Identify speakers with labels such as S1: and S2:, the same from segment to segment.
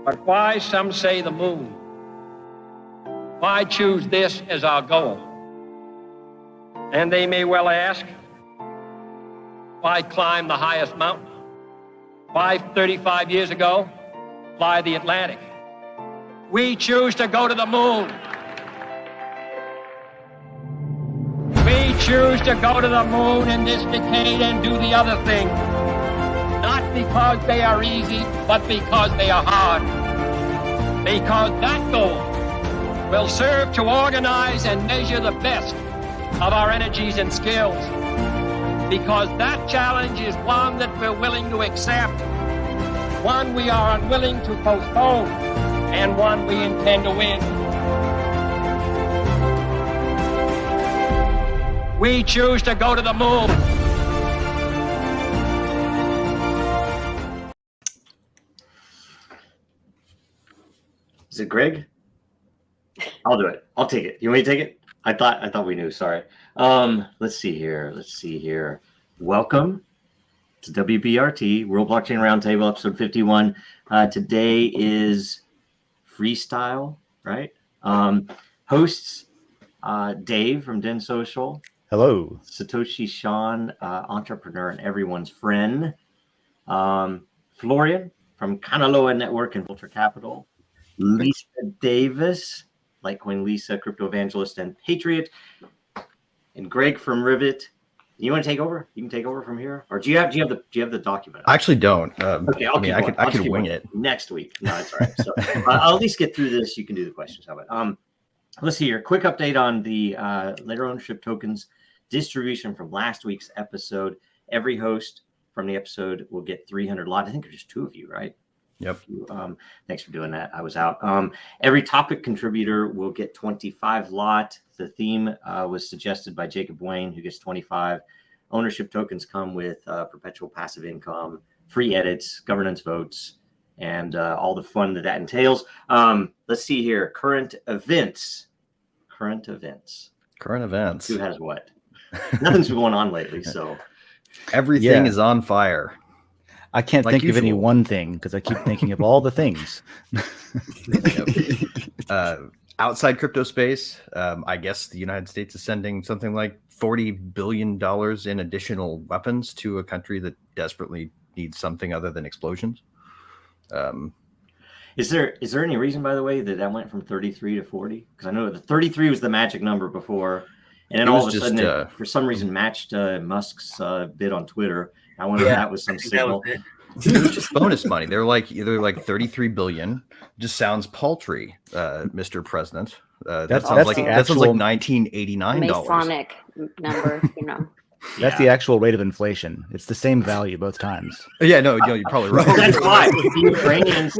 S1: But why, some say, the moon? Why choose this as our goal? And they may well ask, why climb the highest mountain? Why, 35 years ago, fly the Atlantic? We choose to go to the moon. We choose to go to the moon in this decade and do the other thing. Not because they are easy, but because they are hard. Because that goal will serve to organize and measure the best of our energies and skills. Because that challenge is one that we're willing to accept, one we are unwilling to postpone, and one we intend to win. We choose to go to the moon.
S2: Is it Greg? I'll do it. I'll take it. You want me to take it? I thought we knew. Sorry. Let's see here. Welcome to WBRT, World Blockchain Roundtable, episode 51. Today is Freestyle, right? Hosts Dave from Den.Social.
S3: Hello.
S2: Satoshi Sean, entrepreneur and everyone's friend. Florian from Kanaloa Network and Vulture Capital. Lisa Davis, Litecoin Lisa, crypto evangelist and patriot. And Greg from Rivet. You want to take over? You can take over from here, or do you have the document?
S3: I actually don't.
S2: Okay,
S3: I could wing it
S2: next week. No, it's all right. So I'll at least get through this. You can do the questions. How about let's see here. Quick update on the layer ownership tokens distribution from last week's episode. Every host from the episode will get 300 lot. I think there's just two of you, right?
S3: Yep.
S2: Thanks for doing that. I was out. Every topic contributor will get 25 lot. The theme was suggested by Jacob Wayne, who gets 25. Ownership tokens come with perpetual passive income, free edits, governance votes, and all the fun that entails. Let's see here. Current events. Who has what? Nothing's been going on lately, so
S3: everything is on fire.
S4: I can't think of any one thing because I keep thinking of all the things.
S3: Outside crypto space, I guess the United States is sending something like $40 billion in additional weapons to a country that desperately needs something other than explosions.
S2: Is there any reason, by the way, that went from 33 to 40? Because I know the 33 was the magic number before, and then all of a sudden, it, for some reason, matched Musk's bid on Twitter. I wonder if that was some signal.
S3: It was just bonus money. They're like 33 billion. Just sounds paltry, Mr. President. That sounds like $1989.
S5: Masonic number, you know.
S4: That's the actual rate of inflation. It's the same value both times.
S3: Yeah, no, you're probably right.
S2: That's why the Ukrainians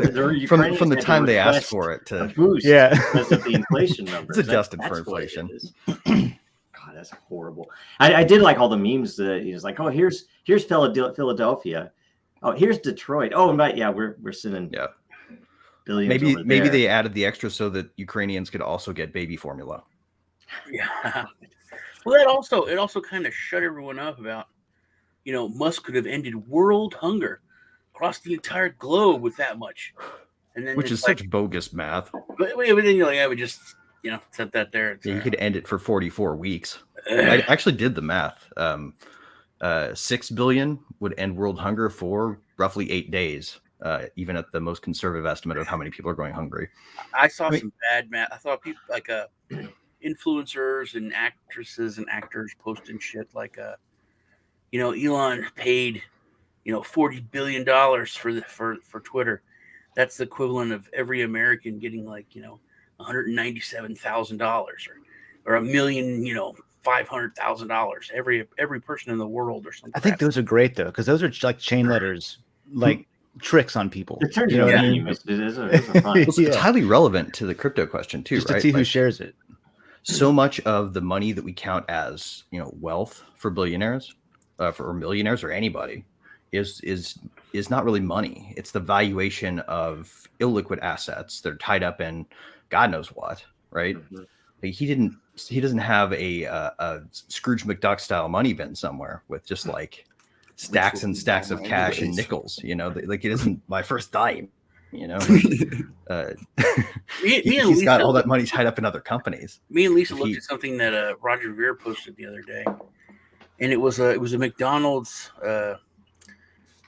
S3: from the time they asked for it to
S2: boost, because of the inflation numbers.
S3: It's adjusted for inflation.
S2: God, that's horrible. I did like all the memes that he was like, oh, here's Philadelphia. Oh, here's Detroit. Oh, right, yeah, we're sending billions.
S3: Maybe they added the extra so that Ukrainians could also get baby formula.
S6: Yeah. Well, it also kind of shut everyone up about, Musk could have ended world hunger across the entire globe with that much, and then
S3: which is such bogus math.
S6: But then you're like, I would just set that there.
S3: Yeah, you could end it for 44 weeks. I actually did the math. 6 billion would end world hunger for roughly 8 days, even at the most conservative estimate of how many people are going hungry.
S6: I saw some bad math. I thought people like influencers and actresses and actors posting shit like Elon paid $40 billion for Twitter. That's the equivalent of every American getting like $197,000 or $1,500,000 every person in the world or something.
S4: I think those are great though, because those are like chain letters, like tricks on people.
S2: It turns out
S3: it's highly relevant to the crypto question too,
S4: just
S3: right?
S4: To see who shares it.
S3: So much of the money that we count as wealth for billionaires, for millionaires or anybody, is not really money. It's the valuation of illiquid assets that are tied up in God knows what, right? Mm-hmm. Like he doesn't have a Scrooge McDuck style money bin somewhere with just like stacks and stacks of cash and nickels. Like it isn't my first dime. You know,
S6: Me and
S3: he's
S6: Lisa
S3: got all that money tied up in other companies.
S6: Me and Lisa looked at something that Roger Ver posted the other day, and it was a McDonald's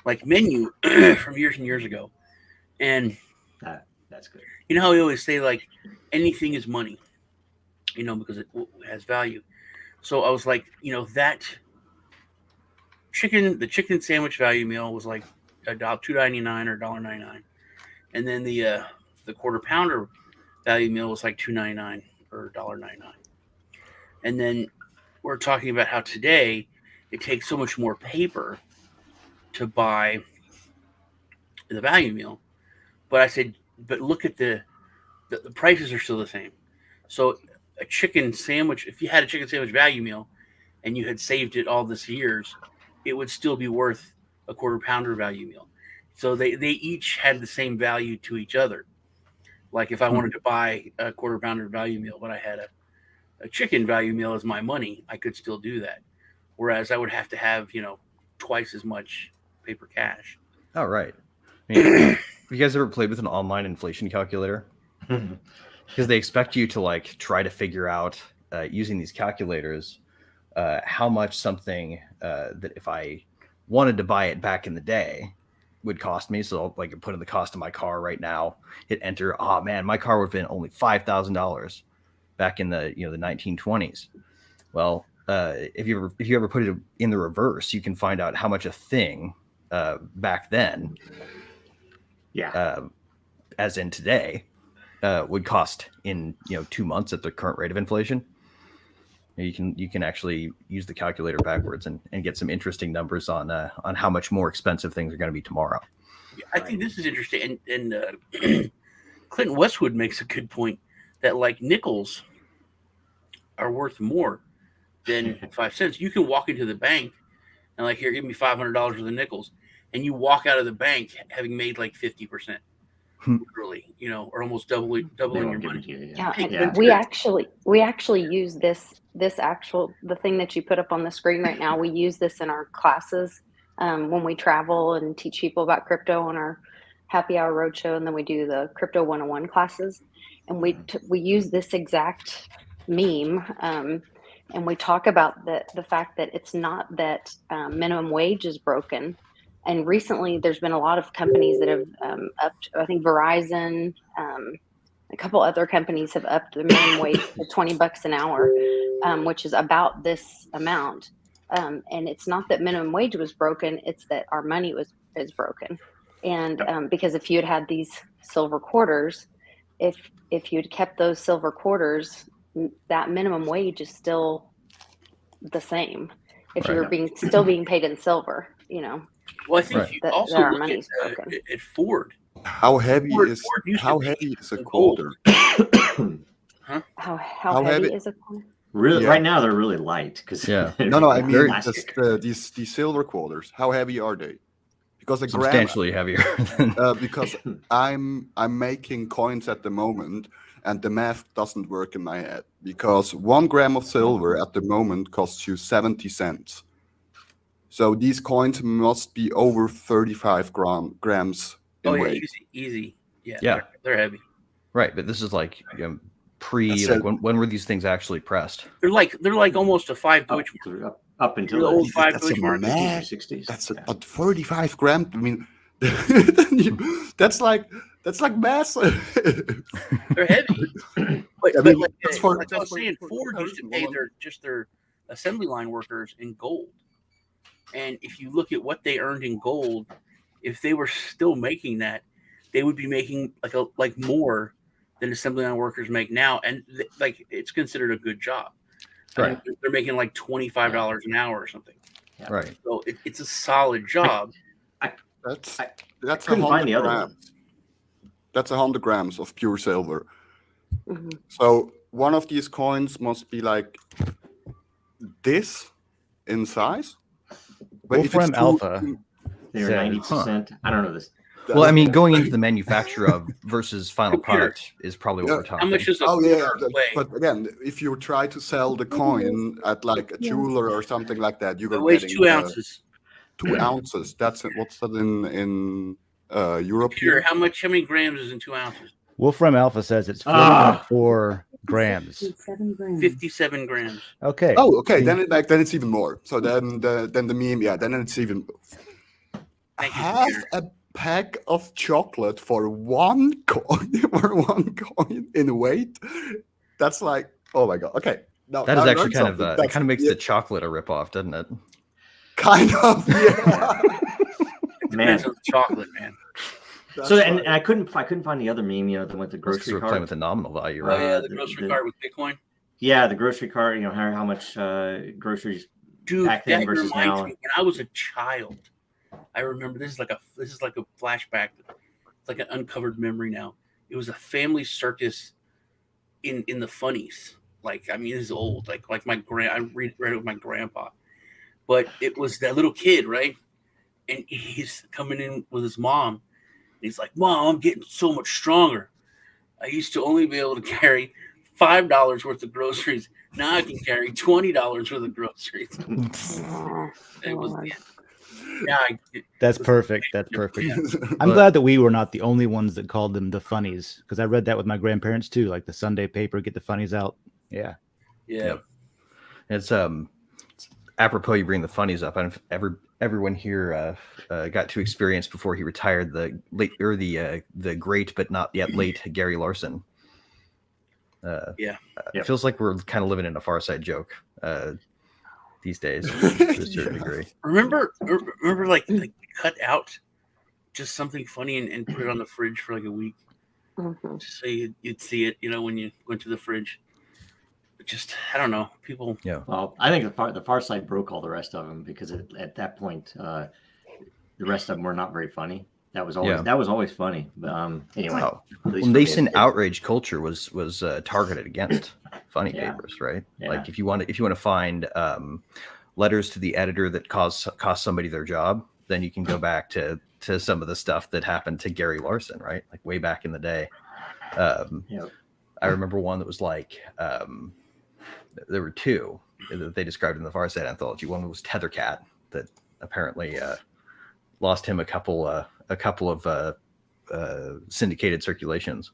S6: like menu from years and years ago, and
S2: that's good.
S6: You know how we always say like anything is money, you know, because it has value. So I was like, you know, that the chicken sandwich value meal was like $2.99 or $1.99, and then the quarter pounder value meal was like $2.99 or $1.99. And then we're talking about how today it takes so much more paper to buy the value meal. But I said, but look at the prices are still the same. So a chicken sandwich, if you had a chicken sandwich value meal and you had saved it all this years, it would still be worth a quarter pounder value meal. So they each had the same value to each other. Like if I wanted to buy a quarter pounder value meal, but I had a chicken value meal as my money, I could still do that. Whereas I would have to have, you know, twice as much paper cash.
S3: Oh, right. I mean, have you guys ever played with an online inflation calculator? Because they expect you to like try to figure out using these calculators how much something that if I wanted to buy it back in the day would cost me. So I'll like put in the cost of my car right now, hit enter. Oh man, my car would have been only $5,000 back in the the 1920s. Well, if you ever put it in the reverse, you can find out how much a thing back then, as in today, would cost in 2 months at the current rate of inflation. You can actually use the calculator backwards and get some interesting numbers on how much more expensive things are going to be tomorrow.
S6: I think this is interesting, and Clinton Westwood makes a good point that like nickels are worth more than 5 cents. You can walk into the bank and like, here, give me $500 worth of nickels, and you walk out of the bank having made like 50%. Literally, or almost doubling your money.
S5: We actually use the thing that you put up on the screen right now. We use this in our classes when we travel and teach people about crypto on our happy hour roadshow, and then we do the crypto 101 classes, and we use this exact meme, and we talk about the fact that it's not that minimum wage is broken. And recently, there's been a lot of companies that have upped. I think Verizon, a couple other companies have upped the minimum wage to $20 an hour, which is about this amount. And it's not that minimum wage was broken; it's that our money is broken. And because if you had these silver quarters, if you'd kept those silver quarters, that minimum wage is still the same. If you're still being paid in silver,
S6: Well, I think you also look at Ford.
S7: How heavy is a quarter?
S6: Huh?
S5: How heavy is a quarter?
S2: Really, right now they're really light because
S7: no, I mean these silver quarters. How heavy are they? Because a
S3: substantially heavier.
S7: Because I'm making coins at the moment, and the math doesn't work in my head. Because 1 gram of silver at the moment costs you 70 cents. So these coins must be over 35 grams in weight.
S6: Easy. Yeah. They're heavy.
S3: Right, but this is like when were these things actually pressed?
S6: They're like almost a 5 Deutschmark.
S2: Up until
S6: the old 5
S7: Deutschmark.
S2: 60s.
S7: That's a 35 grams. I mean, that's like massive.
S6: They're heavy. But I was saying, Ford used to pay their assembly line workers in gold. And if you look at what they earned in gold, if they were still making that, they would be making like more than assembly line workers make now, and it's considered a good job.
S3: Right?
S6: They're making like $25 an hour or something.
S2: Yeah.
S3: Right.
S6: So it's a solid job.
S7: That's
S2: couldn't find the other one.
S7: That's 100 grams of pure silver.
S5: Mm-hmm.
S7: So one of these coins must be like this in size. But
S4: Wolfram Alpha.
S2: They're 90%. I don't know this.
S3: Well, I mean, going into the manufacture of versus final product is probably what we're talking.
S6: How much is
S7: but again, if you try to sell the coin at like a jeweler or something like that, you
S6: it weighs 2 ounces.
S7: 2 ounces. What's that in Europe
S6: Sure.
S7: here.
S6: How many grams is in 2 ounces?
S4: Wolfram Alpha says it's
S2: Ah.
S4: 4.4 grams.
S6: 57 grams.
S4: Okay.
S7: Oh, okay. Then it's even more. So then the meme, then it's even
S6: Thank you,
S7: half
S6: computer.
S7: a pack of chocolate for 1 coin in weight. That's like, oh my god. Okay. No,
S3: That is
S7: now I
S3: actually
S7: learned
S3: kind of
S7: something.
S3: it kind of makes the chocolate a ripoff, doesn't it?
S7: kind of, yeah.
S2: Man.
S6: Depends on the chocolate, man.
S2: So and I couldn't find the other meme, you know, the with the
S3: Because
S2: grocery
S3: we're
S2: cart.
S3: playing with the nominal value,
S6: Oh
S3: right?
S6: yeah, the grocery cart with Bitcoin.
S2: Yeah, the grocery cart. You know how much groceries
S6: Dude,
S2: back then
S6: that
S2: versus
S6: reminds
S2: now.
S6: me. When I was a child, I remember this is like a flashback. It's like an uncovered memory now. It was a family circus in the funnies. Like, I mean, this is old. Like I read it with my grandpa, but it was that little kid, right? And he's coming in with his mom. He's like, "Mom, I'm getting so much stronger. I used to only be able to carry $5 worth of groceries. Now I can carry $20 worth of groceries."
S5: Oh,
S6: It was,
S5: Lord.
S6: yeah.
S4: That's perfect. That's perfect. I'm glad that we were not the only ones that called them the funnies, because I read that with my grandparents too, like the Sunday paper, get the funnies out. Yeah.
S6: Yeah.
S3: Yep. It's apropos you bring the funnies up. I don't know if everyone here got to experience before he retired the great but not yet late Gary Larson. It feels like we're kind of living in a Far Side joke these days to a certain degree.
S6: Remember, like cut out just something funny and put it on the fridge for like a week, just so you'd see it, you know, when you went to the fridge. Just, I don't know, people.
S3: Yeah.
S2: Well, I think the Far Side broke all the rest of them because at that point, the rest of them were not very funny. That was always funny. But anyway,
S3: Wow.
S2: at least
S3: Well,
S2: for me,
S3: nascent outrage culture was targeted against funny
S2: Yeah.
S3: papers, right?
S2: Yeah.
S3: Like if you want to find letters to the editor that cost somebody their job, then you can go back to some of the stuff that happened to Gary Larson, right? Like way back in the day. I remember one that was like there were two that they described in the Far Side anthology. One was Tethercat, that apparently lost him a couple of syndicated circulations,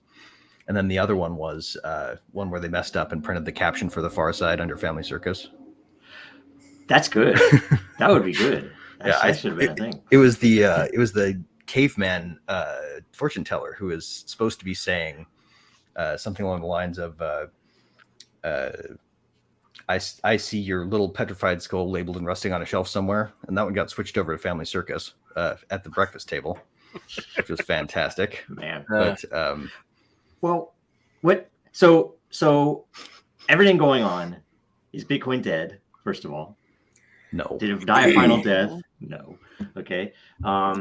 S3: and then the other one was one where they messed up and printed the caption for the Far Side under Family Circus.
S2: That's good. That would be good. That should have been a thing.
S3: It was the caveman fortune teller who is supposed to be saying something along the lines of I see your little petrified skull labeled and rusting on a shelf somewhere, and that one got switched over to Family Circus at the breakfast table, which was fantastic.
S2: Man.
S3: But
S2: well, what? So everything going on, is Bitcoin dead? First of all,
S3: no.
S2: Did it die a final death? No. Okay.
S7: I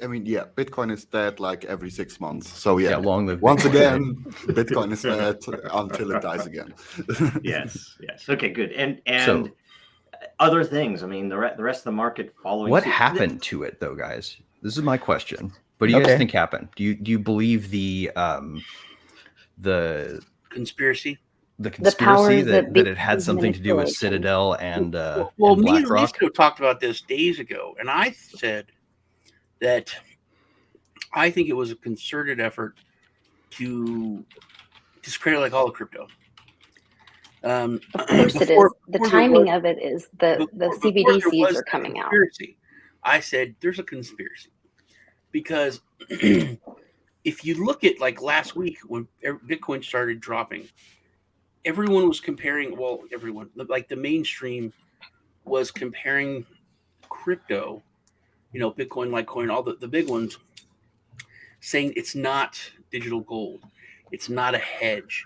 S7: mean, yeah, Bitcoin is dead like every 6 months. So yeah,
S3: long live
S7: once
S3: Bitcoin.
S7: again, Bitcoin is dead until it dies again.
S2: Yes. Okay. Good. And
S3: So-
S2: other things. I mean, the rest of the market following.
S3: What
S2: suit.
S3: happened to it, though, guys? This is my question. What do you guys think happened? Do you believe the
S6: Conspiracy?
S3: the conspiracy
S5: powers
S3: that
S5: that
S3: it had something to do with
S5: manipulation.
S3: Citadel and
S6: Well,
S3: and
S6: me and
S3: BlackRock?
S6: Lisco talked about this days ago, and I said that I think it was a concerted effort to discredit like all of crypto.
S5: Of course it is. The timing of it is the CBDCs are coming out.
S6: I said there's a conspiracy because if you look at like last week when Bitcoin started dropping, everyone was comparing. Well, everyone, like the mainstream, was comparing crypto, you know, Bitcoin, Litecoin, all the big ones, saying it's not digital gold, it's not a hedge.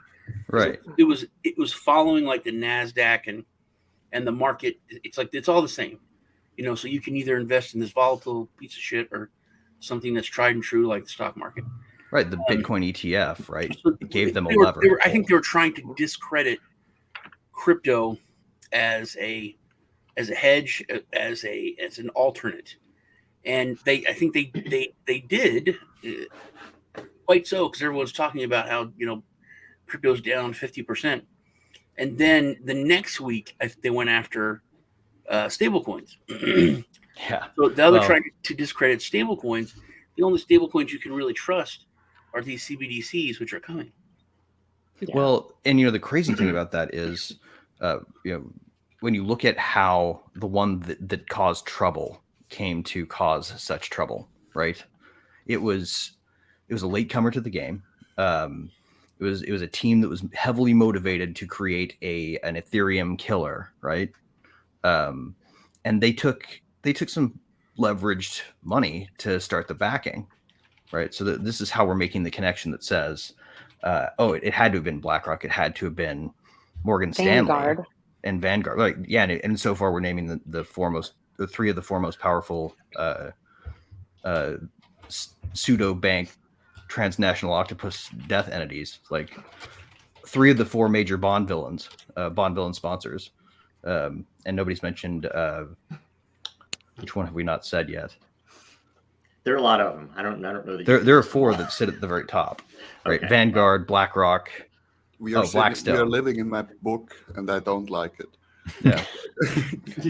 S3: Right.
S6: It was following like the NASDAQ and the market. It's like it's all the same, you know. So you can either invest in this volatile piece of shit or something that's tried and true, like the stock market.
S3: Right. The Bitcoin ETF, right?
S6: So
S3: It gave them a
S6: they were-
S3: lever.
S6: they were- I think they were trying to discredit crypto as a hedge, as an alternate, and I think they did quite so, because everyone's talking about how, you know, crypto's down 50%, and then the next week they went after stable coins.
S3: Yeah.
S6: So now they're trying to discredit stable coins. the only stable coins you can really trust are these CBDCs, which are coming.
S5: Yeah.
S3: Well, and the crazy thing about that is, when you look at how the one that caused trouble came to cause such trouble, right? It was a latecomer to the game. It was a team that was heavily motivated to create an Ethereum killer, right? And they took some leveraged money to start the backing, right? So this is how we're making the connection that says, it had to have been BlackRock, it had to have been Morgan
S5: Vanguard.
S3: Stanley and Vanguard. Like, yeah, and so far we're naming the three of the four most powerful pseudo bank transnational octopus death entities, like 3 of the 4 major bond villain sponsors, and nobody's mentioned which one have we not said yet.
S2: There are a lot of them. I don't know. That
S3: there are 4 that sit at the very top, right?
S2: Okay.
S3: Vanguard, BlackRock.
S7: We are
S3: Blackstone.
S7: We are living in my book, and I don't like it.
S3: Yeah.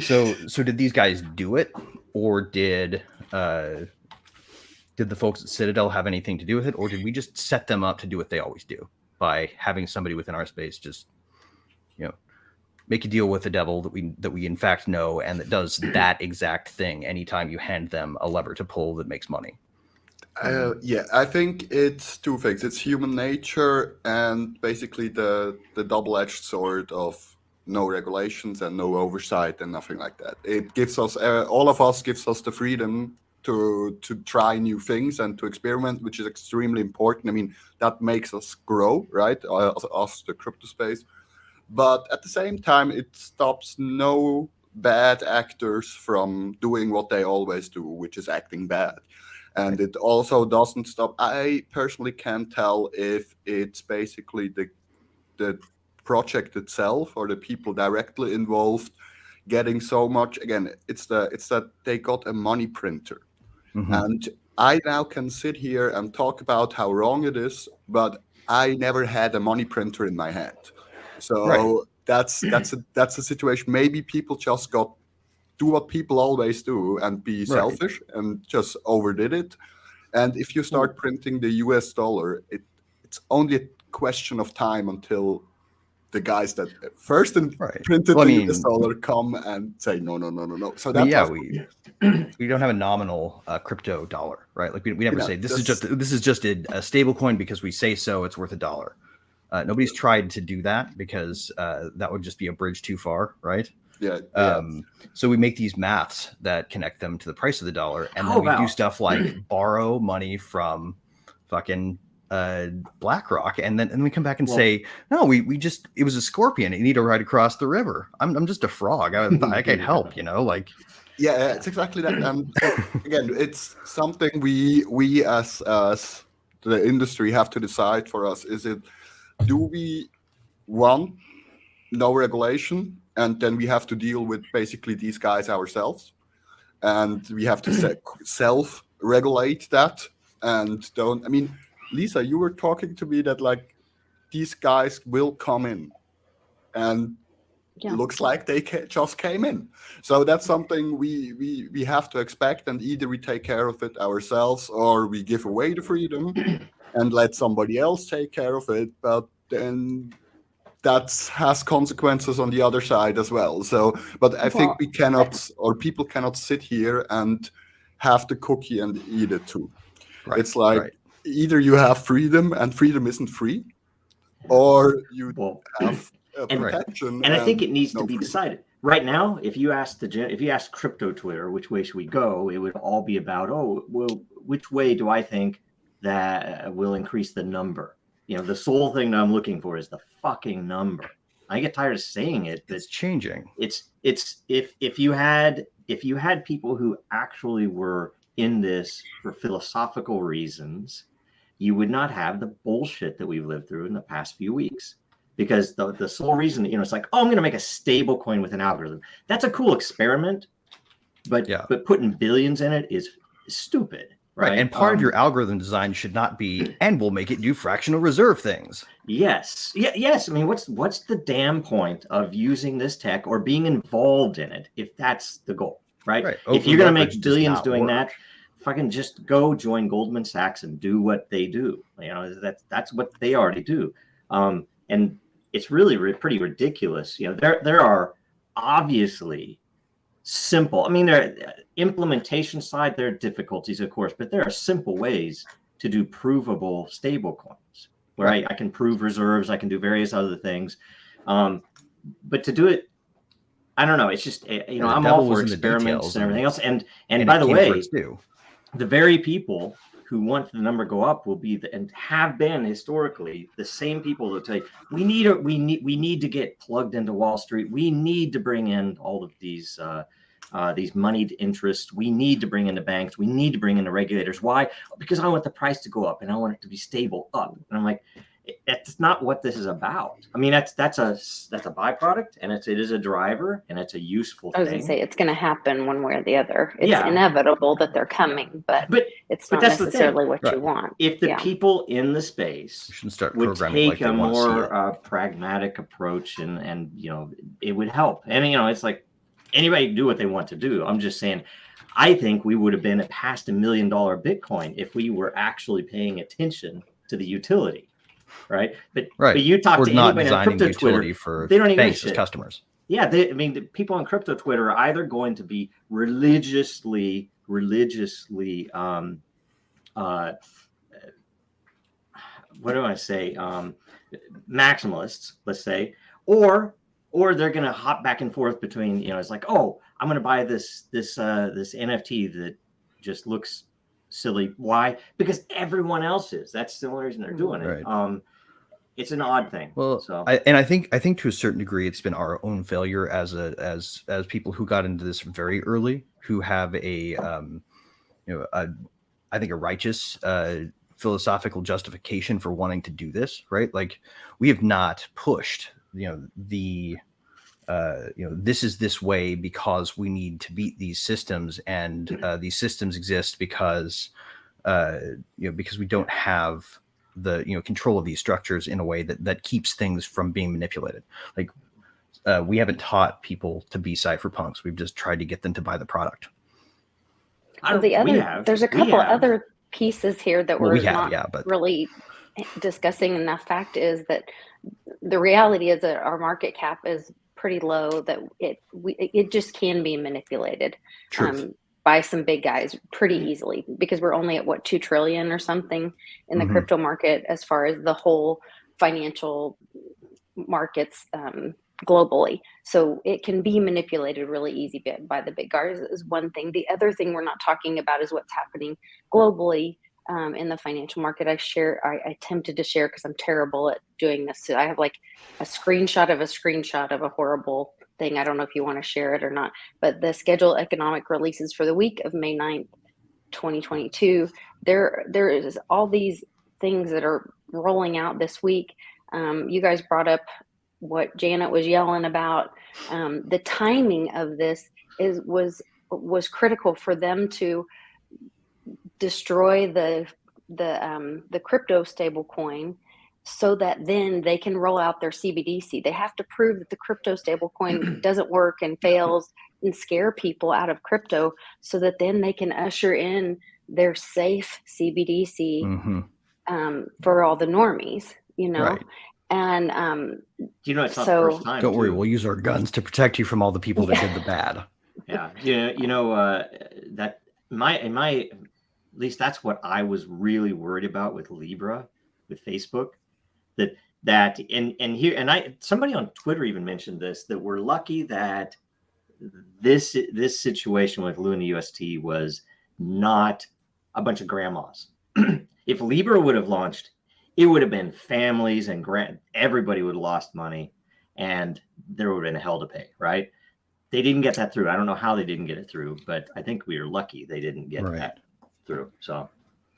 S3: So did these guys do it, or did the folks at Citadel have anything to do with it, or did we just set them up to do what they always do by having somebody within our space just, make a deal with the devil that we in fact know, and that does that exact thing anytime you hand them a lever to pull that makes money?
S7: Yeah, I think it's 2 things. It's human nature and basically the double-edged sword of no regulations and no oversight and nothing like that. It gives us, all of us gives us the freedom to try new things and to experiment, which is extremely important. I mean, that makes us grow, right? Us, the crypto space. But at the same time, it stops no bad actors from doing what they always do, which is acting bad. And it also doesn't stop. I personally can't tell if it's basically the project itself or the people directly involved getting so much. Again, it's that they got a money printer.
S3: Mm-hmm.
S7: And I now can sit here and talk about how wrong it is, but I never had a money printer in my hand. So that's a situation. Maybe people just do what people always do and be selfish and just overdid it. And if you start printing the US dollar, it's only a question of time until the guys that first printed the US dollar come and say no. So that's
S3: we don't have a nominal crypto dollar, right? Like we never say this is just a stable coin because we say so. It's worth $1. Nobody's tried to do that because that would just be a bridge too far, right?
S7: Yeah.
S3: So we make these maths that connect them to the price of the dollar, and then we do stuff like borrow money from fucking BlackRock, and then we come back and say, no, we just, it was a scorpion. You need to ride across the river. I'm just a frog. I can't help, like.
S7: Yeah, it's exactly that. And again, it's something we as the industry have to decide for us. Is it, do we want no regulation, and then we have to deal with basically these guys ourselves, and we have to self-regulate that, and don't. I mean, Lisa, you were talking to me that like these guys will come in, and looks like they just came in. So that's something we have to expect, and either we take care of it ourselves or we give away the freedom and let somebody else take care of it. But then that has consequences on the other side as well. So, but I think we cannot, or people cannot sit here and have the cookie and eat it too. Right, it's like either you have freedom, and freedom isn't free, or you have protection.
S2: And I think it needs to be decided. Right now, if you ask crypto Twitter, which way should we go, it would all be about, which way do I think that will increase the number? The sole thing that I'm looking for is the fucking number. I get tired of saying it, but
S3: it's changing.
S2: It's if you had people who actually were in this for philosophical reasons, you would not have the bullshit that we've lived through in the past few weeks. Because the sole reason, it's like, I'm going to make a stable coin with an algorithm. That's a cool experiment, but putting billions in it is stupid. Right.
S3: And part of your algorithm design should not be, and we'll make it do fractional reserve things.
S2: Yes. Yes. I mean, what's the damn point of using this tech or being involved in it if that's the goal, right? If you're going to make billions doing that, fucking just go join Goldman Sachs and do what they do. That's what they already do. And it's really pretty ridiculous. There are obviously simple. I mean, implementation side, there are difficulties, of course, but there are simple ways to do provable stable coins where I can prove reserves. I can do various other things. But to do it, I don't know. It's just, I'm all for experiments and everything else. And by the way, the very people who want the number go up will be and have been historically the same people that tell you we need to get plugged into Wall Street. We need to bring in all of these moneyed interests. We need to bring in the banks. We need to bring in the regulators. Why? Because I want the price to go up and I want it to be stable up. And I'm like, that's not what this is about. I mean, that's a byproduct, and it is a driver, and it's a useful thing.
S5: I was going to say it's going to happen one way or the other. It's inevitable that they're coming, but it's not necessarily what you want.
S2: If the people in the space would take a more pragmatic approach, and it would help. And it's like anybody can do what they want to do. I'm just saying, I think we would have been at past $1 million Bitcoin if we were actually paying attention to the utility. Right. But you talk to anybody on crypto Twitter, they don't even
S3: banks as customers.
S2: Yeah. The people on crypto Twitter are either going to be religiously what do I say? Maximalists, let's say, or they're going to hop back and forth between, it's like, oh, I'm going to buy this NFT that just looks silly. Why? Because everyone else is. That's the only reason they're doing it. It's an odd thing.
S3: Well, I think to a certain degree, it's been our own failure as people who got into this very early, who have I think a righteous philosophical justification for wanting to do this. Right? Like, we have not pushed this is this way because we need to beat these systems, and these systems exist because because we don't have the control of these structures in a way that keeps things from being manipulated. Like, we haven't taught people to be cypherpunks. We've just tried to get them to buy the product.
S5: There's a couple other pieces here that we're not really discussing, and the fact is that the reality is that our market cap is pretty low, that it just can be manipulated by some big guys pretty easily, because we're only at 2 trillion or something in the crypto market as far as the whole financial markets globally. So it can be manipulated really easy by the big guys is one thing. The other thing we're not talking about is what's happening globally in the financial market. I attempted to share, because I'm terrible at doing this. So I have like a screenshot of a horrible thing. I don't know if you want to share it or not, but the scheduled economic releases for the week of May 9th, 2022, there is all these things that are rolling out this week. You guys brought up what Janet was yelling about. The timing of this was critical for them to destroy the crypto stable coin, so that then they can roll out their CBDC. They have to prove that the crypto stablecoin doesn't work and fails, and scare people out of crypto, so that then they can usher in their safe CBDC for all the normies,
S3: Right.
S5: And
S2: it's not the first time.
S3: Don't worry, we'll use our guns to protect you from all the people that did the bad.
S2: Yeah, that at least that's what I was really worried about with Libra, with Facebook. Somebody on Twitter even mentioned this, that we're lucky that this situation with Luna UST was not a bunch of grandmas. If Libra would have launched, it would have been families and everybody would have lost money, and there would have been hell to pay, right? They didn't get that through. I don't know how they didn't get it through, but I think we were lucky they didn't get that through. So,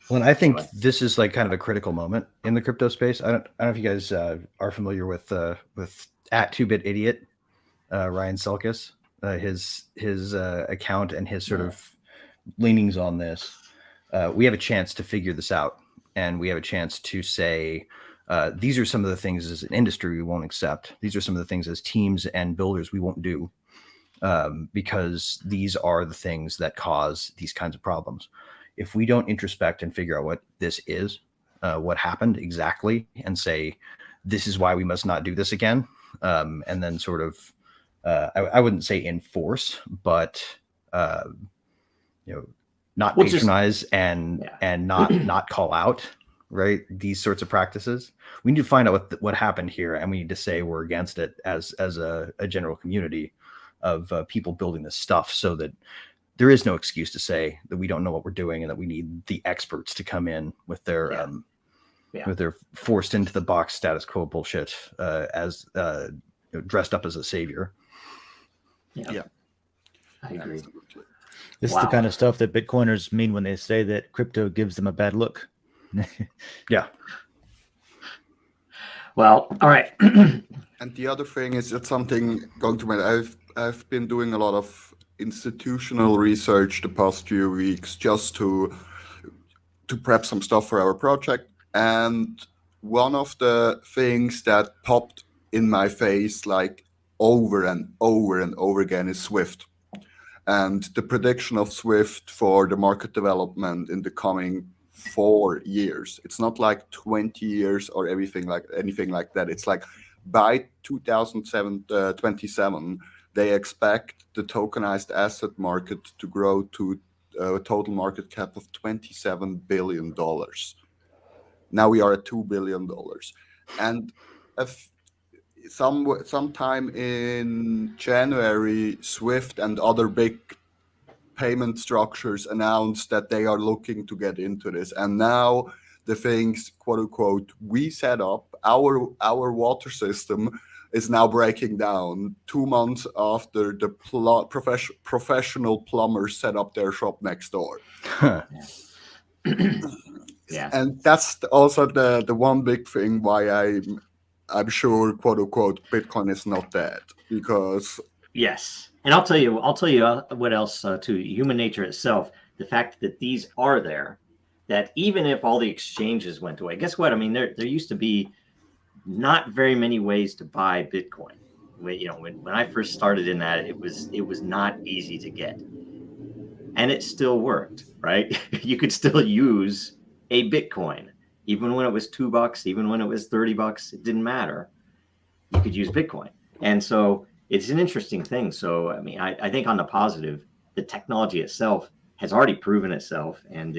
S3: well, and I think this is like kind of a critical moment in the crypto space. I don't know if you guys are familiar with @2BitIdiot, Ryan Selkis, his account and his sort of leanings on this. We have a chance to figure this out, and we have a chance to say, these are some of the things as an industry we won't accept. These are some of the things as teams and builders we won't do, because these are the things that cause these kinds of problems. if we don't introspect and figure out what this is, what happened exactly, and say, this is why we must not do this again, and then sort of, I wouldn't say enforce, but not patronize and not call out, right, these sorts of practices. We need to find out what happened here, and we need to say we're against it as a general community of people building this stuff, so that there is no excuse to say that we don't know what we're doing and that we need the experts to come in with their with their forced into the box status quo bullshit, as dressed up as a savior.
S2: Yeah, I agree.
S7: Absolutely.
S4: This is the kind of stuff that Bitcoiners mean when they say that crypto gives them a bad look.
S3: Yeah.
S2: Well, all right.
S7: And the other thing is that something going to my, I've been doing a lot of institutional research the past few weeks just to prep some stuff for our project. And one of the things that popped in my face like over and over and over again is Swift, and the prediction of Swift for the market development in the coming 4 years. It's not like 20 years or anything like that. It's like by 2027, they expect the tokenized asset market to grow to a total market cap of $27 billion. Now we are at $2 billion. And sometime in January, Swift and other big payment structures announced that they are looking to get into this. And now the things, quote unquote, we set up, our water system is now breaking down 2 months after the professional plumbers set up their shop next door.
S2: Yeah.
S7: And that's also the one big thing why I'm sure, quote unquote, Bitcoin is not dead, because
S2: yes. And I'll tell you what else too. Human nature itself, the fact that these are there, that even if all the exchanges went away, guess what? I mean, there used to be not very many ways to buy Bitcoin. When I first started in that, it was not easy to get, and it still worked, right? You could still use a Bitcoin, even when it was $2, even when it was $30, it didn't matter. You could use Bitcoin, and so it's an interesting thing. So, I mean, I think on the positive, the technology itself has already proven itself, and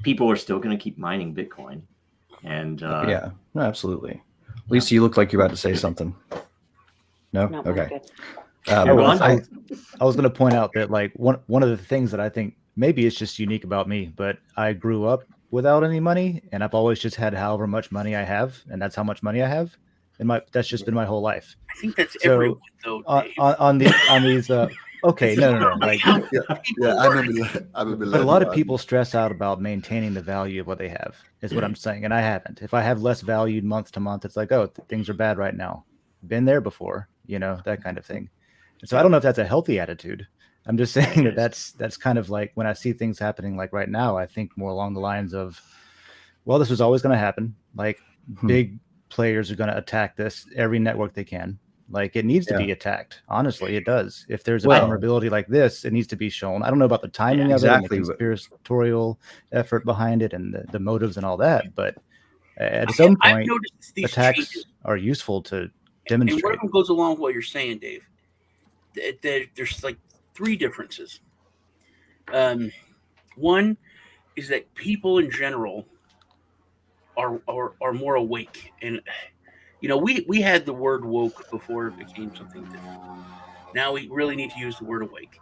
S2: people are still going to keep mining Bitcoin. And
S3: yeah, no, absolutely. Lisa, you look like you're about to say something. No, okay.
S4: I was going to point out that like one of the things that I think maybe it's just unique about me, but I grew up without any money, and I've always just had however much money I have, and that's how much money I have. And that's just been my whole life.
S6: I think that's everyone though.
S4: On these okay, no. Like,
S7: I'm a
S4: but a lot of people stress out about maintaining the value of what they have, is what I'm saying. And I haven't. If I have less valued month to month, it's like, oh, things are bad right now. Been there before, that kind of thing. And so I don't know if that's a healthy attitude. I'm just saying that's kind of like when I see things happening like right now, I think more along the lines of, well, this was always going to happen. Like big players are going to attack this, every network they can. Like it needs to be attacked. Honestly, it does. If there's a vulnerability like this, it needs to be shown. I don't know about the timing of it and the conspiratorial effort behind it and the motives and all that. But at some point, attacks are useful to demonstrate.
S6: And one of them goes along with what you're saying, Dave. There's like 3 differences. One is that people in general are more awake, and we had the word woke before it became something different. Now we really need to use the word awake.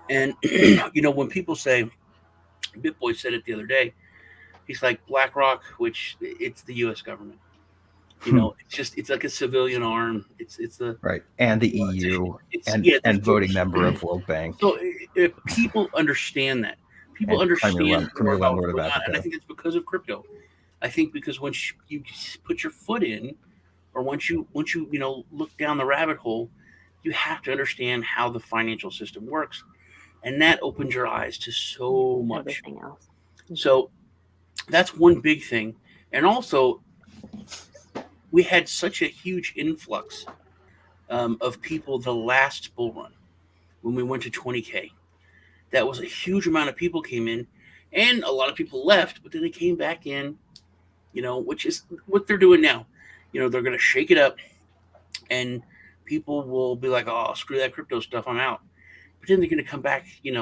S6: And when people say, BitBoy said it the other day, he's like BlackRock, which it's the U.S. government. It's like a civilian arm. It's the
S3: right, and the EU, and voting member of World Bank.
S6: So if people understand that, understand
S3: Premier Landlord of Africa,
S6: and I think it's because of crypto. I think because once you put your foot in, or once you look down the rabbit hole, you have to understand how the financial system works, and that opens your eyes to so much.
S5: Everything else.
S6: So that's one big thing, and also we had such a huge influx of people the last bull run when we went to 20K. That was a huge amount of people came in, And a lot of people left, but then they came back in, which is what they're doing now. They're going to shake it up, and people will be like, oh, screw that crypto stuff, I'm out. But then they're going to come back, in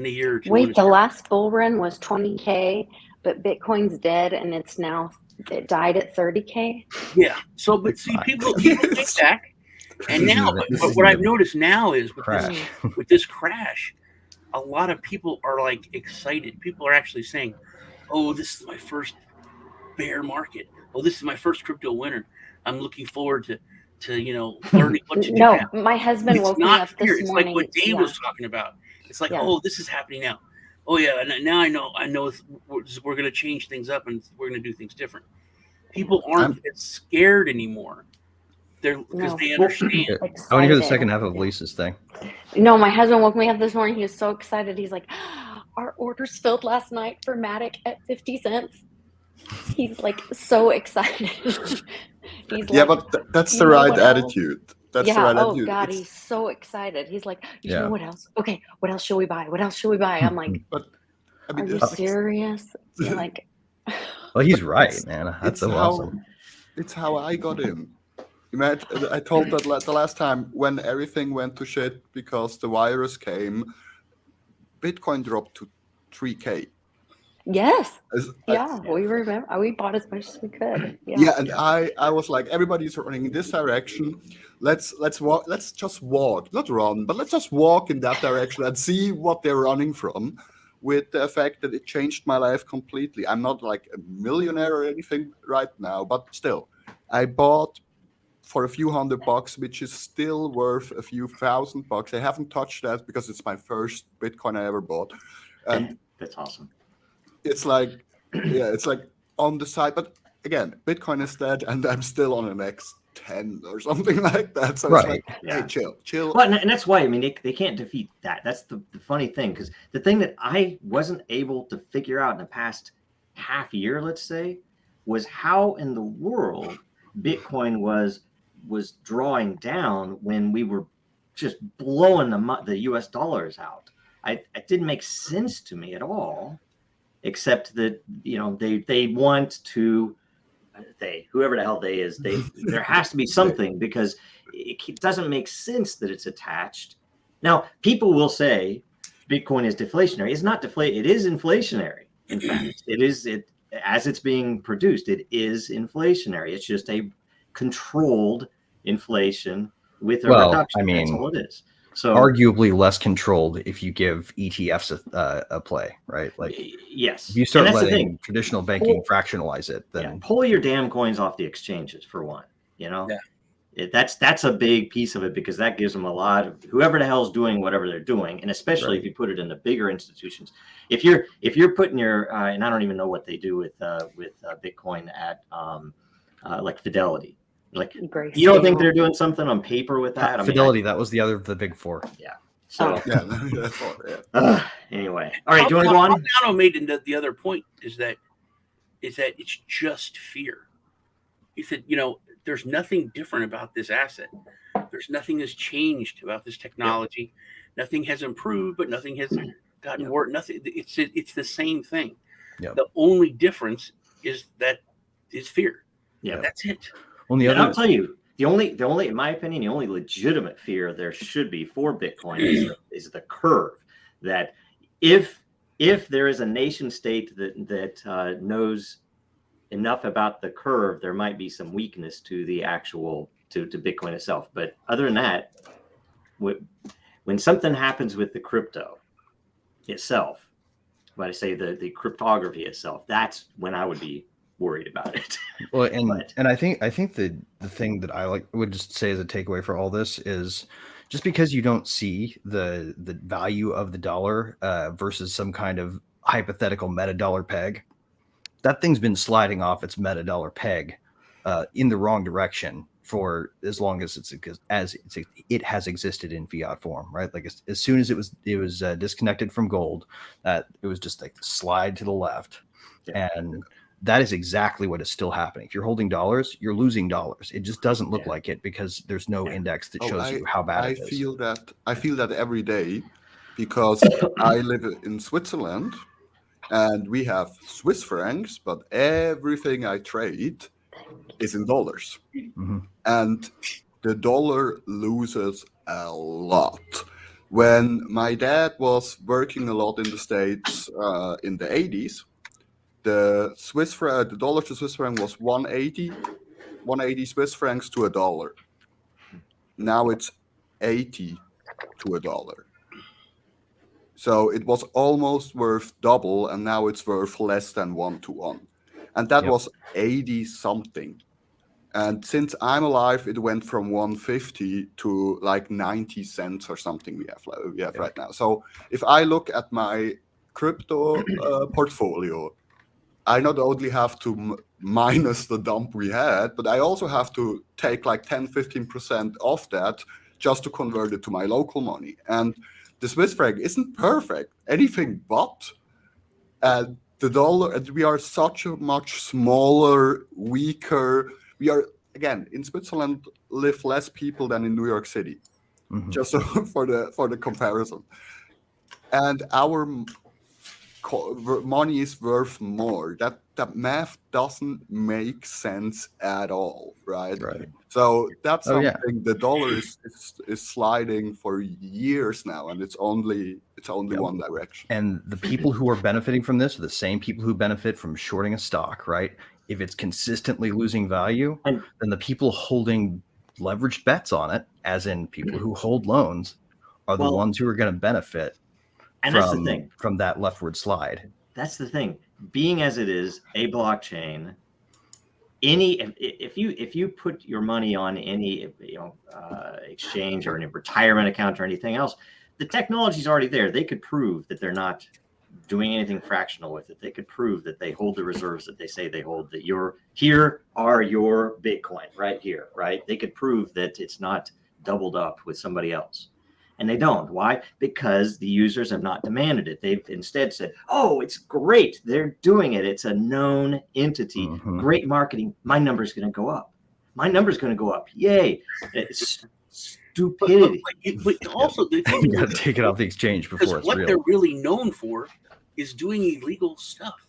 S6: a year or two.
S5: Wait, the last bull run was 20K, but Bitcoin's dead, and it died at 30K.
S6: Yeah. So, but see, people came back, and now, but what I've noticed now is with this crash, a lot of people are like excited. People are actually saying, "Oh, this is my first bear market. Oh, this is my first crypto winter. I'm looking forward to learning what to do."
S5: No,
S6: now.
S5: my husband woke me up this morning.
S6: It's like what Dave was talking about. It's like, oh, this is happening now. Oh yeah, and now I know we're going to change things up and we're going to do things different. People aren't as scared anymore. Because they understand.
S3: I want to hear the second half of Lisa's thing.
S5: No, my husband woke me up this morning. He was so excited. He's like, our orders filled last night for Matic at 50 cents. He's like so excited.
S7: But that's the right attitude. That's the right attitude.
S5: Oh God, he's so excited. He's like, you know what else? Okay, what else should we buy? What else should we buy? I'm like, are you serious? Like,
S3: well, he's right, man. That's so awesome.
S7: It's how I got in. Imagine, I told that the last time when everything went to shit because the virus came, Bitcoin dropped to 3K.
S5: Yes. We remember. We bought as much as we could.
S7: And I was like, everybody's running in this direction. Let's walk. Let's just walk, not run, but let's just walk in that direction and see what they're running from. With the effect that it changed my life completely. I'm not like a millionaire or anything right now, but still, I bought for a few $100, which is still worth a few $1,000. I haven't touched that because it's my first Bitcoin I ever bought. And
S2: that's awesome.
S7: It's like, it's like on the side. But again, Bitcoin is dead and I'm still on the next 10 or something like that. So it's like, hey, chill.
S2: Well, and that's why, I mean, they can't defeat that. That's the funny thing, because the thing that I wasn't able to figure out in the past half year, let's say, was how in the world Bitcoin was drawing down when we were just blowing the US dollars out. It didn't make sense to me at all, except that, they want to, whoever the hell they is, there has to be something, because it doesn't make sense that it's attached. Now, people will say Bitcoin is deflationary. It's not it is inflationary. In fact, as it's being produced, it is inflationary. It's just a controlled inflation with a reduction.
S3: I mean,
S2: that's all it is. So
S3: arguably less controlled if you give ETFs a play, right? Like,
S2: yes,
S3: if you start letting traditional banking fractionalize it, then
S2: pull your damn coins off the exchanges for one. That's a big piece of it, because that gives them a lot of whoever the hell's doing whatever they're doing, and especially if you put it in the bigger institutions. If you're putting your and I don't even know what they do with Bitcoin at like Fidelity. Like, you don't think they're doing something on paper with that?
S3: Fidelity, that was the other of the big four.
S2: Yeah. So anyway, all right. Do you want to go on?
S6: Alvaro made the other point is that it's just fear. He said, there's nothing different about this asset. There's nothing has changed about this technology. Yep. Nothing has improved, but nothing has gotten worse. Nothing. It's the same thing. Yep. The only difference is that is fear.
S2: Yeah,
S6: that's it.
S2: I'll tell you, the only, in my opinion, the only legitimate fear there should be for Bitcoin is the curve. That if there is a nation state that knows enough about the curve, there might be some weakness to the actual to Bitcoin itself. But other than that, when something happens with the crypto itself, when I say the cryptography itself, that's when I would be worried about it.
S3: Well, and I think the thing that I would just say as a takeaway for all this is, just because you don't see the value of the dollar versus some kind of hypothetical meta dollar peg, that thing's been sliding off its meta dollar peg in the wrong direction for as long as it has existed in fiat form, right? Like as soon as it was disconnected from gold, that it was just like the slide to the left, and that is exactly what is still happening. If you're holding dollars, you're losing dollars. It just doesn't look like it because there's no index that shows you how bad it is.
S7: I feel that every day, because I live in Switzerland, and we have Swiss francs, but everything I trade is in dollars.
S3: Mhm.
S7: And the dollar loses a lot. When my dad was working a lot in the States in the 80s, the dollar to Swiss franc was 180 Swiss francs to a dollar. Now it's 80 to a dollar. So it was almost worth double, and now it's worth less than 1-to-1. And that
S3: Yep.
S7: was 80 something. And since I'm alive, it went from 150 to like 90 cents or something we have right now. So if I look at my crypto portfolio, I not only have to minus the dump we had, but I also have to take like 10-15% off that just to convert it to my local money. And the Swiss franc isn't perfect, anything but. And the dollar, and we are such a much smaller, weaker. We are, again, in Switzerland live less people than in New York City,
S3: Mhm.
S7: just so for the comparison. And our money is worth more. That math doesn't make sense at all, right?
S3: Right.
S7: So that's
S3: Oh,
S7: something.
S3: yeah.
S7: The dollar is sliding for years now, and it's only
S3: Yep.
S7: one direction.
S3: And the people who are benefiting from this are the same people who benefit from shorting a stock, right? If it's consistently losing value,
S2: And-
S3: then the people holding leveraged bets on it, as in people who hold loans, are the
S2: Well,
S3: ones who are going to benefit
S2: And that's the thing.
S3: from that leftward slide.
S2: That's the thing. Being as it is a blockchain, if you put your money on any exchange or any retirement account or anything else, the technology is already there. They could prove that they're not doing anything fractional with it. They could prove that they hold the reserves that they say they hold. That here are your Bitcoin right here, right? They could prove that it's not doubled up with somebody else. And they don't. Why? Because the users have not demanded it. They've instead said, oh, it's great. They're doing it. It's a known entity.
S3: Mhm.
S2: Great marketing. My number's going to go up. My number's going to go up. Yay. It's stupidity.
S6: But also, the thing
S3: You got to take it off the exchange before
S6: because
S3: it's
S6: what
S3: real.
S6: they're really known for is doing illegal stuff.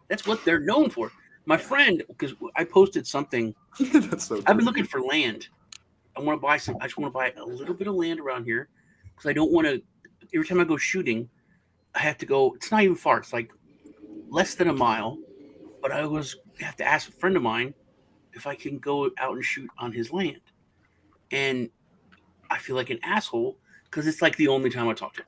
S6: That's what they're known for. My friend, because I posted something,
S7: That's so
S6: I've been
S7: true.
S6: looking for land. I want to buy some. I just want to buy a little bit of land around here because I don't want to. Every time I go shooting, I have to go. It's not even far. It's like less than a mile. But I have to ask a friend of mine if I can go out and shoot on his land, and I feel like an asshole because it's like the only time I talk to him.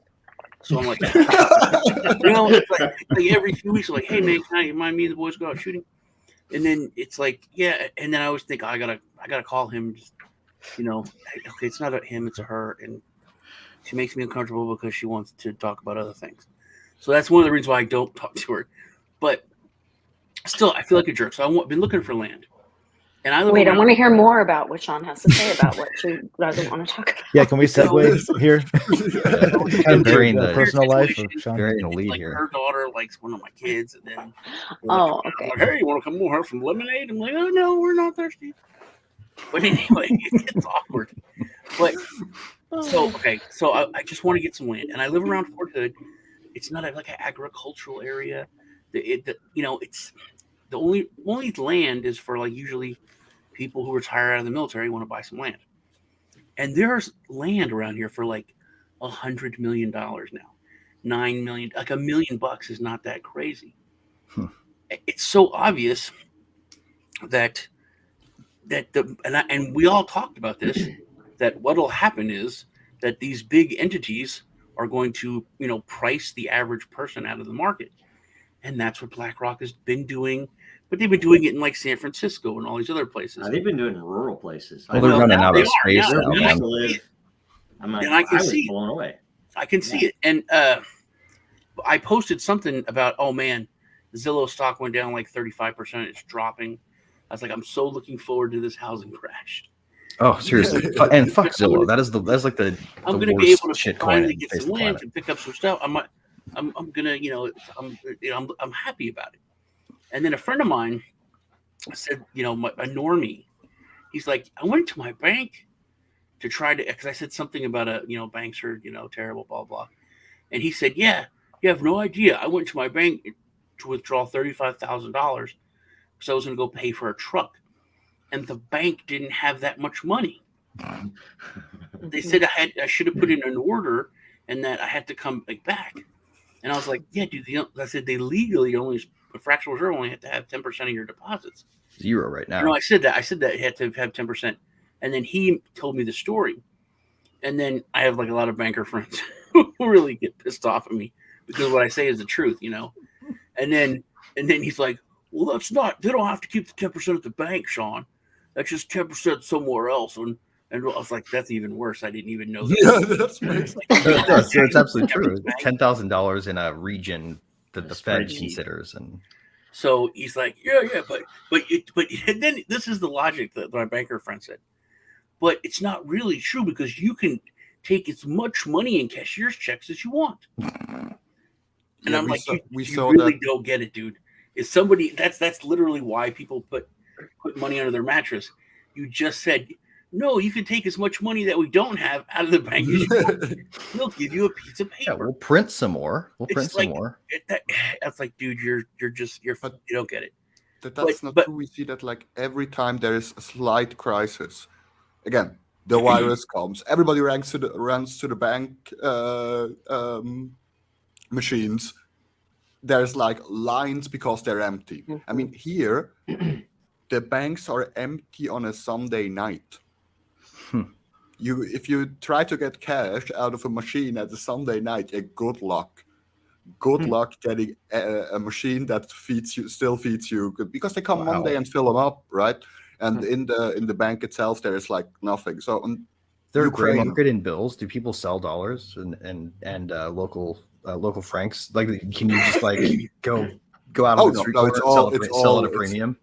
S6: So I'm like, it's like every few weeks, I'm like, hey man, can you remind me the boys go out shooting? And then it's like, yeah, and then I always think I gotta call him. Just, okay, it's not a him, it's a her, and she makes me uncomfortable because she wants to talk about other things. So that's one of the reasons why I don't talk to her. But still, I feel like a jerk. So I've been looking for land. And I
S5: Wait, I want to hear more about what Sean has to say about what she doesn't want to talk about.
S4: Yeah, can we segue here?
S3: Kind of burying
S4: the
S3: the
S4: personal life of Sean.
S3: burying the lead
S6: like
S3: here.
S6: her daughter likes one of my kids, and then
S5: Oh,
S6: I'm
S5: okay.
S6: like, hey, you want to come over from Lemonade? I'm like, oh no, we're not thirsty. But anyway, it's awkward. But so I just want to get some land, and I live around Fort Hood. It's not like an agricultural area. It's the only land is for like usually people who retire out of the military want to buy some land, and there's land around here for like $100 million now, $9 million, like $1 million is not that crazy. It's so obvious that and we all talked about this, that what'll happen is that these big entities are going to price the average person out of the market, and that's what BlackRock has been doing. But they've been doing it in like San Francisco and all these other places.
S2: They've been doing it in rural places.
S3: Well, they're running out of space
S2: Where
S3: now,
S2: we
S3: man.
S2: used to live,
S6: And I can
S2: was
S6: see it.
S2: blown away.
S6: I can see it. And I posted something about, oh man, Zillow stock went down like 35%. It's dropping. I was like, I'm so looking forward to this housing crash.
S3: Oh, seriously. And fuck Zillow. That's like the
S6: I'm going to be able to
S3: shit
S6: finally
S3: coin
S6: get
S3: face
S6: some
S3: the
S6: land
S3: planet.
S6: and pick up some stuff. I'm gonna, I'm happy about it. And then a friend of mine said, a normie, he's like, I went to my bank to try to, because I said something about banks are, terrible, blah, blah. And he said, yeah, you have no idea. I went to my bank to withdraw $35,000 because I was going to go pay for a truck, and the bank didn't have that much money. They said I should have put in an order, and that I had to come back. And I was like, yeah, dude. I said they legally only a fractional reserve only have to have 10% of your deposits.
S3: 0 right now.
S6: No, I said that. I said that it had to have 10%. And then he told me the story. And then I have like a lot of banker friends who really get pissed off at me because what I say is the truth, you know. And then he's like, well, that's not. They don't have to keep the 10% at the bank, Sean. That's just 10% somewhere else. And I was like, that's even worse. I didn't even know that.
S7: Yeah, that's right.
S3: It's absolutely true. $10,000 in a region that the Fed considers, and
S6: so he's like, yeah, but and then this is the logic that my banker friend said. But it's not really true because you can take as much money in cashier's checks as you want. And
S7: Yeah,
S6: I'm like,
S7: we
S6: you
S7: saw
S6: really
S7: that.
S6: don't get it, dude. Is somebody that's literally why people put money under their mattress. You just said, no, you can take as much money that we don't have out of the bank as you want. We'll give you a piece of paper.
S3: yeah, we'll print some more. It's
S6: That's like, dude, you don't get it.
S7: That's not true. We see that like every time there is a slight crisis, again, the virus comes, everybody runs to the bank machines. There's like lines because they're empty. I mean, here the banks are empty on a Sunday night. If you try to get cash out of a machine at a Sunday night, good luck. Good luck getting a machine that still feeds you, because they come Monday and fill them up, right? And in the bank itself, there is like nothing. So
S3: there a gray market in bills. Do people sell dollars and local francs? Like, can you just like go out on the street and sell at a premium?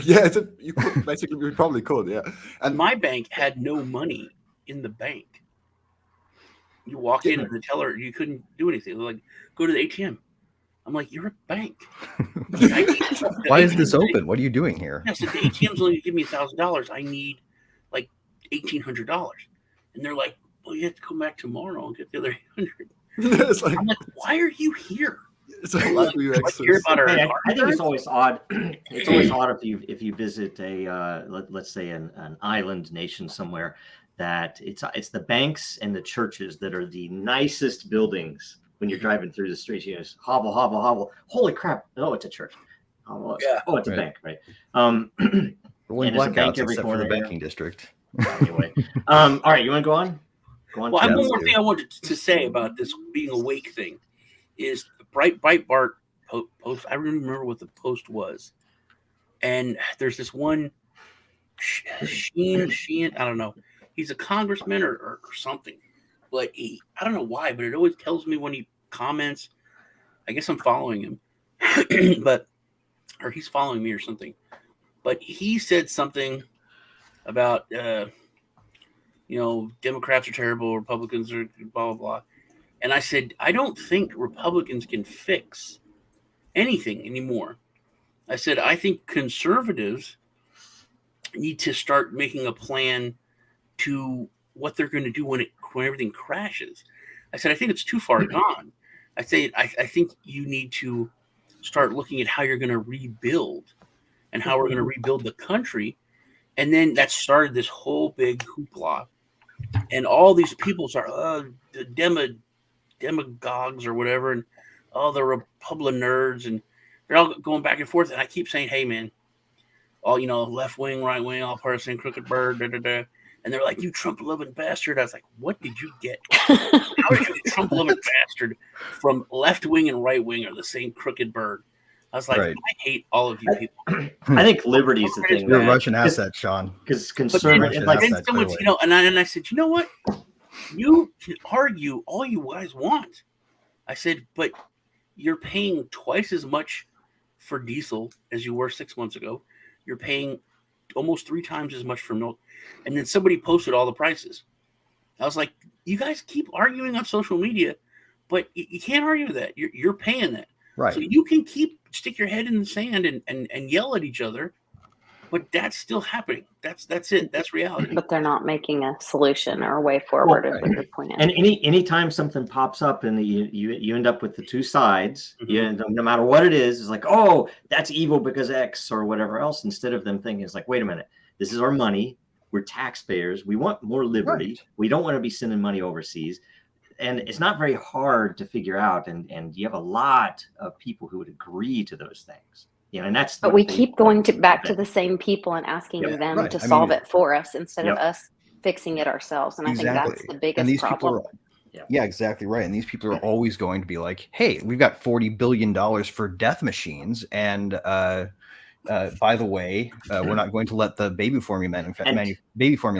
S7: Yeah, you could basically. You probably could, yeah.
S6: And my bank had no money in the bank. You walk in and the teller, you couldn't do anything. They're like, go to the ATM. I'm like, you're a bank.
S3: Why is this open? What are you doing here?
S6: Yeah, so the ATM's only give me $1,000. I need like $1,800. And they're like, well, you have to come back tomorrow and get the other $800. I'm like, why are you here?
S2: I think it's always odd. It's always odd if you visit let's say an island nation somewhere, that it's the banks and the churches that are the nicest buildings when you're driving through the streets. You just hobble, hobble, hobble. Holy crap! Oh, it's a church. Oh, it's a bank, right?
S3: Rolling blackouts except for the banking district.
S2: Anyway, all right, you want to go on?
S6: Well, I have one more thing I wanted to say about this being awake thing. Is Breitbart post. I don't remember what the post was, and there's this one Sheen. I don't know. He's a congressman or something, but I don't know why, but it always tells me when he comments. I guess I'm following him, or he's following me or something. But he said something about Democrats are terrible, Republicans are blah blah blah. And I said, I don't think Republicans can fix anything anymore. I said, I think conservatives need to start making a plan to what they're going to do when everything crashes. I said, I think it's too far gone. I think you need to start looking at how you're going to rebuild and how we're going to rebuild the country. And then that started this whole big hoopla. And all these people start, the demagogues or whatever, and all the Republican nerds, and they're all going back and forth. And I keep saying, hey, man, all, left wing, right wing, all part of the same crooked bird, da, da, da. And they're like, you Trump-loving bastard. I was like, what did you get? How did you Trump-loving bastard from left wing and right wing are the same crooked bird? I was like, right. I hate all of you people.
S2: I think liberty is the thing.
S3: You're a Russian asset, Sean.
S2: Because conservative,
S6: and I said, you know what? You can argue all you guys want. I said, but you're paying twice as much for diesel as you were 6 months ago. You're paying almost 3 times as much for milk. And then somebody posted all the prices. I was like, you guys keep arguing on social media, but you can't argue that. You're paying that.
S3: Right.
S6: So you can stick your head in the sand and yell at each other, But that's still happening. That's it. That's reality.
S5: But they're not making a solution or a way forward, is what your point is.
S2: And anytime something pops up and you end up with the two sides, no matter what it is, it's like, oh, that's evil because X or whatever else, instead of them thinking it's like, wait a minute, this is our money. We're taxpayers. We want more liberty. Right. We don't want to be sending money overseas. And it's not very hard to figure out. And you have a lot of people who would agree to those things. And that's.
S5: But we keep going back to the same people and asking them to solve it for us instead of us fixing it ourselves. And I think that's the biggest problem.
S3: Yeah, exactly right. And these people are always going to be like, hey, we've got $40 billion for death machines. And by the way, we're not going to let the baby formula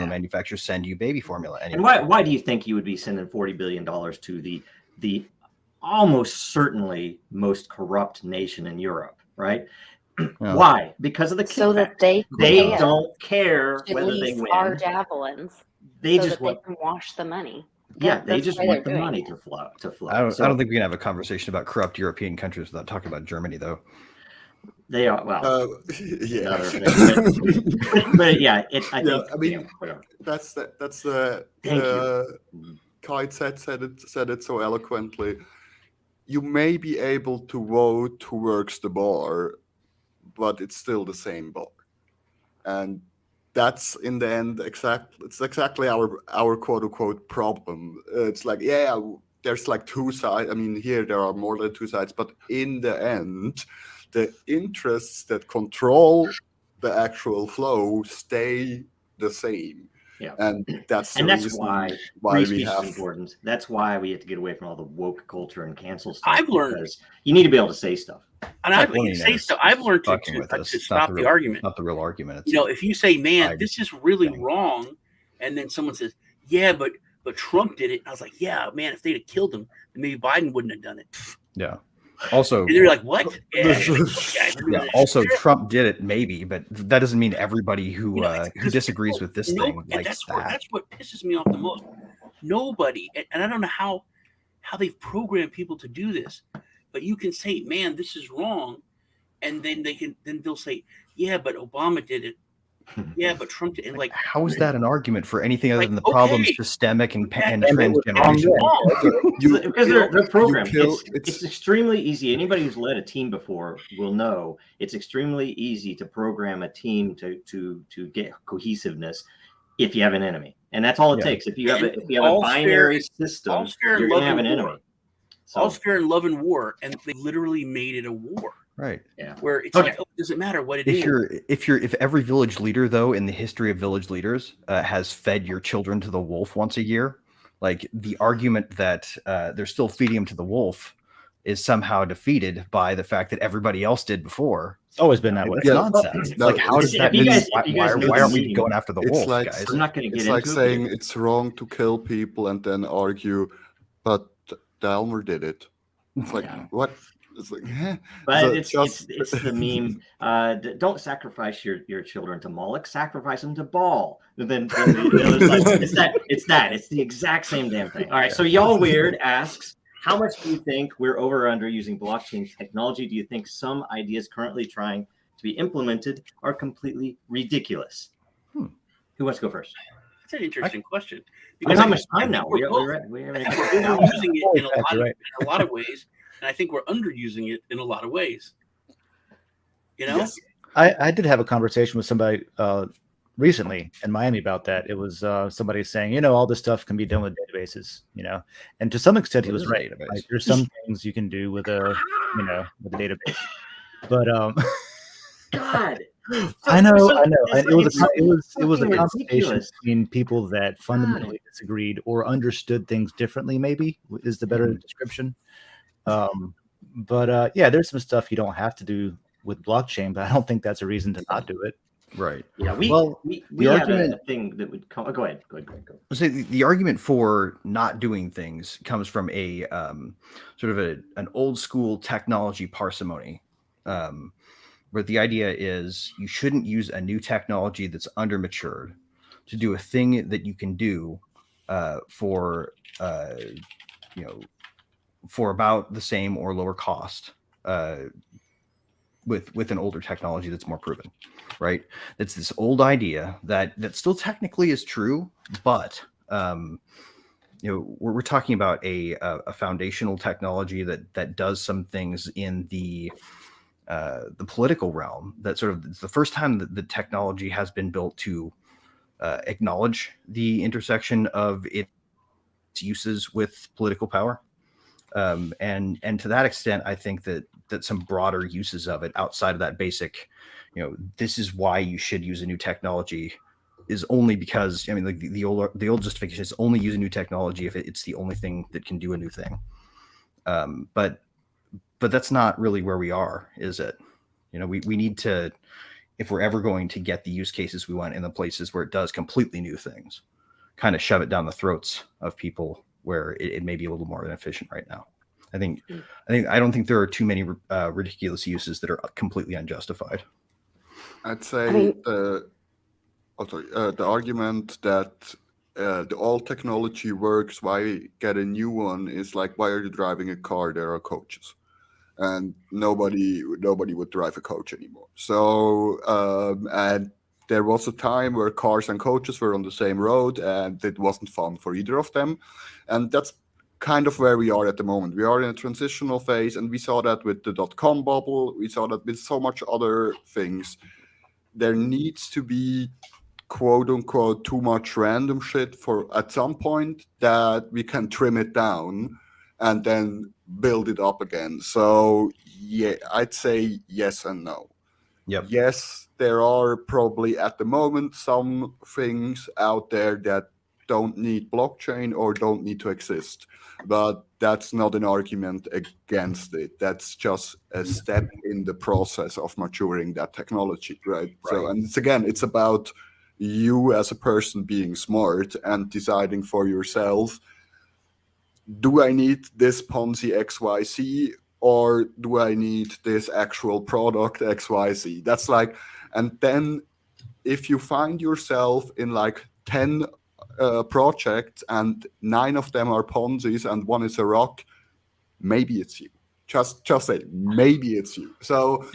S3: manufacturers send you baby formula anymore.
S2: And why do you think you would be sending $40 billion to the almost certainly most corrupt nation in Europe, right? Why? Because of the kickback.
S5: So that they
S2: don't care whether they win.
S5: Our javelins.
S2: They
S5: just they can wash the money.
S2: Yeah, they just want the money to flow.
S3: I don't think we can have a conversation about corrupt European countries without talking about Germany, though.
S2: They are
S7: yeah,
S2: but yeah, I mean,
S7: that's Kite said it so eloquently. You may be able to vote who works the bar, but it's still the same bar, and that's in the end it's exactly our quote unquote problem. It's like, yeah, there's like two sides. I mean, here there are more than two sides, but in the end, the interests that control the actual flow stay the same.
S2: Yeah,
S7: and that's
S2: why we have important. That's why we have to get away from all the woke culture and cancel stuff.
S6: I've learned
S2: because you need to be able to say stuff.
S6: And I've learned to stop the argument.
S3: Not the real argument.
S6: It's if you say, "Man, this is really wrong," and then someone says, "Yeah, but Trump did it," I was like, "Yeah, man, if they'd have killed him, then maybe Biden wouldn't have done it."
S3: Yeah. Also,
S6: and they're like, "What?"
S3: Also, Trump did it, maybe, but that doesn't mean everybody who disagrees with this thing likes that.
S6: That's what pisses me off the most. Nobody, and I don't know how they've programmed people to do this, but you can say, "Man, this is wrong," and then they'll say, "Yeah, but Obama did it." Yeah, but Trump did, and
S3: how is that an argument for anything other than the problem systemic and transgenerational?
S2: Because they're programmed. It's extremely easy. Anybody who's led a team before will know it's extremely easy to program a team to get cohesiveness if you have an enemy, and that's all it takes. If you have a binary system, you're going to have an enemy.
S6: All's fair in love and war, and they literally made it a war.
S3: Right.
S2: Yeah.
S6: Where it's like, it doesn't matter what it is.
S3: If every village leader, though, in the history of village leaders, has fed your children to the wolf once a year, like the argument that they're still feeding them to the wolf is somehow defeated by the fact that everybody else did before.
S4: It's always been that way.
S3: It's nonsense. How does that mean? Why aren't we going after the wolf, guys?
S2: I'm not going to get
S7: into it. It's like saying it's wrong to kill people and then argue, but Dahmer did it. It's like, what? It's like,
S2: but it's the meme. Don't sacrifice your children to Moloch. Sacrifice them to Baal. Then it's the exact same damn thing. All right. So y'all weird asks, how much do you think we're over or under using blockchain technology? Do you think some ideas currently trying to be implemented are completely ridiculous? Who wants to go first?
S6: That's an interesting question.
S2: Because how much time now?
S6: We're using it in a lot of ways. And I think we're underusing it in a lot of ways.
S4: Yes. I did have a conversation with somebody recently in Miami about that. It was somebody saying, all this stuff can be done with databases, and to some extent he was right. Like, there's some things you can do with a database, but
S2: God.
S4: I know. And it was a conversation between people that fundamentally disagreed or understood things differently. Maybe is the better description. But there's some stuff you don't have to do with blockchain, but I don't think that's a reason to not do it.
S3: Right.
S2: Yeah. We have a thing that would come. Go ahead.
S3: So the argument for not doing things comes from a sort of an old school technology parsimony, where the idea is you shouldn't use a new technology that's undermatured to do a thing that you can do for about the same or lower cost. with an older technology that's more proven, right? It's this old idea that still technically is true, but we're talking about a foundational technology that does some things in the political realm. That sort of it's the first time that the technology has been built to acknowledge the intersection of its uses with political power. And to that extent, I think that some broader uses of it outside of that basic, this is why you should use a new technology, is only because like the old justification is only use a new technology if it's the only thing that can do a new thing. But that's not really where we are, is it? We need to, if we're ever going to get the use cases we want in the places where it does completely new things, kind of shove it down the throats of people where it may be a little more inefficient right now. I don't think there are too many ridiculous uses that are completely unjustified.
S7: I'd say the argument that the old technology works, why get a new one, is like, why are you driving a car? There are coaches, and nobody would drive a coach anymore. So and there was a time where cars and coaches were on the same road, and it wasn't fun for either of them. And that's kind of where we are at the moment. We are in a transitional phase, and we saw that with the .com bubble. We saw that with so much other things. There needs to be, quote unquote, too much random shit for at some point that we can trim it down and then build it up again. So yeah, I'd say yes and no.
S3: Yep.
S7: Yes, there are probably at the moment some things out there that don't need blockchain or don't need to exist, but that's not an argument against it. That's just a step in the process of maturing that technology, right? So, and it's about you as a person being smart and deciding for yourself, do I need this Ponzi XYZ, or do I need this actual product XYZ? That's like, and then if you find yourself in like 10 projects and 9 of them are Ponzi's and 1 is a rock, maybe it's you. Just say maybe it's you. So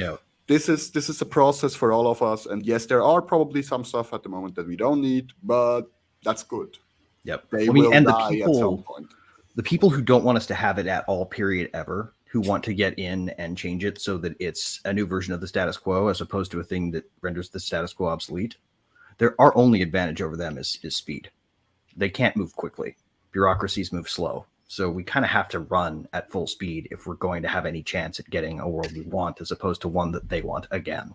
S7: this is a process for all of us. And yes, there are probably some stuff at the moment that we don't need, but that's good.
S3: Yep.
S7: They will die at some point.
S3: The people who don't want us to have it at all, period, ever, who want to get in and change it so that it's a new version of the status quo as opposed to a thing that renders the status quo obsolete, our only advantage over them is speed. They can't move quickly. Bureaucracies move slow. So we kind of have to run at full speed if we're going to have any chance at getting a world we want, as opposed to one that they want again.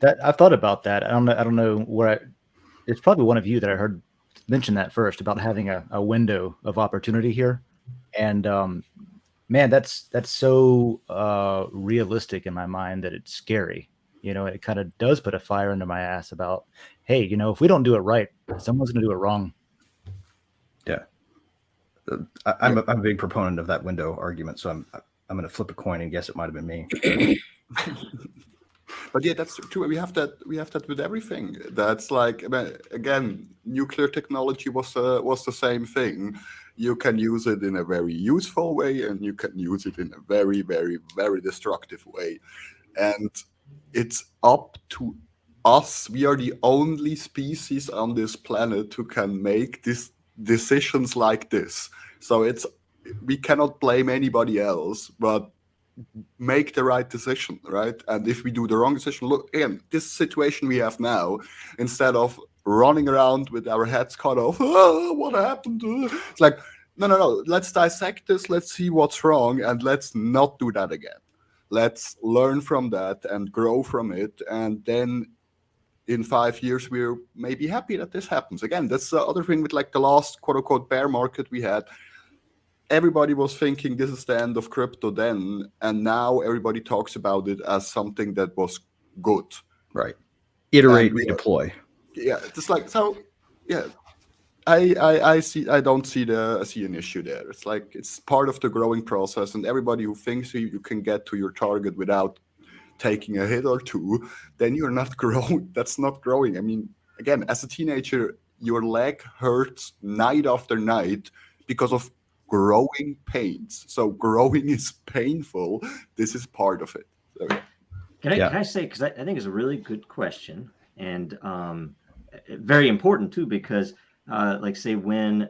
S4: That I've thought about that. I don't know where it's probably one of you that I heard mention that first about having a window of opportunity here. And man, that's so realistic in my mind that it's scary. It kind of does put a fire under my ass about, hey, if we don't do it right, someone's going to do it wrong.
S3: Yeah. I'm a big proponent of that window argument, so I'm going to flip a coin and guess it might have been me.
S7: But yeah, that's true. We have that with everything. That's like, again, nuclear technology was the same thing. You can use it in a very useful way, and you can use it in a very, very, very destructive way. And it's up to us. We are the only species on this planet who can make these decisions like this. So we cannot blame anybody else, but make the right decision, right? And if we do the wrong decision, look, again, this situation we have now, instead of running around with our heads cut off, what happened? It's like, no, let's dissect this, let's see what's wrong, and let's not do that again. Let's learn from that and grow from it, and then in 5 years, we're maybe happy that this happens. Again, that's the other thing with like the last quote-unquote bear market we had. Everybody was thinking this is the end of crypto then, and now everybody talks about it as something that was good.
S3: Right. Iterate, redeploy.
S7: Yeah, it's like, so, yeah. I don't see an issue there. It's like, it's part of the growing process, and everybody who thinks you can get to your target without taking a hit or two, then you're not growing. That's not growing. I mean, again, as a teenager, your leg hurts night after night because of growing pains. So growing is painful. This is part of it. So, yeah.
S2: Can I say, because I think it's a really good question, and very important too, because like say when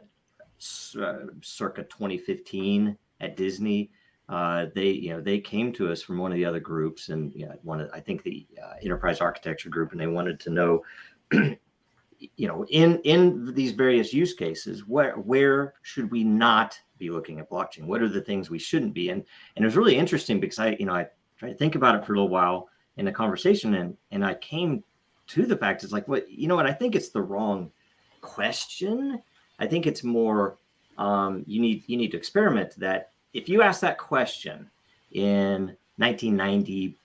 S2: circa 2015 at Disney, they came to us from one of the other groups, and I think the enterprise architecture group, and they wanted to know, in these various use cases, where should we not be looking at blockchain? What are the things we shouldn't be? And it was really interesting because I tried to think about it for a little while in the conversation, and I came to the fact it's like, I think it's the wrong question. I think it's more you need to experiment that. If you ask that question in 1991,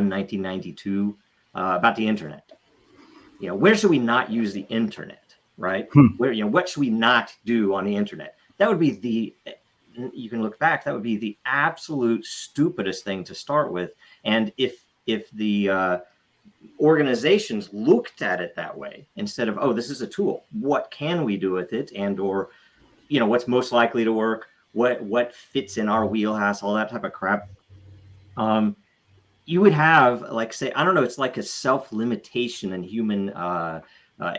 S2: 1992 about the internet, where should we not use the internet, right? Where, what should we not do on the internet? That would be you can look back, that would be the absolute stupidest thing to start with. And if the organizations looked at it that way, instead of, oh, this is a tool, what can we do with it? And, or, what's most likely to work, what fits in our wheelhouse, all that type of crap. You would have, like, say, I don't know, it's like a self-limitation in human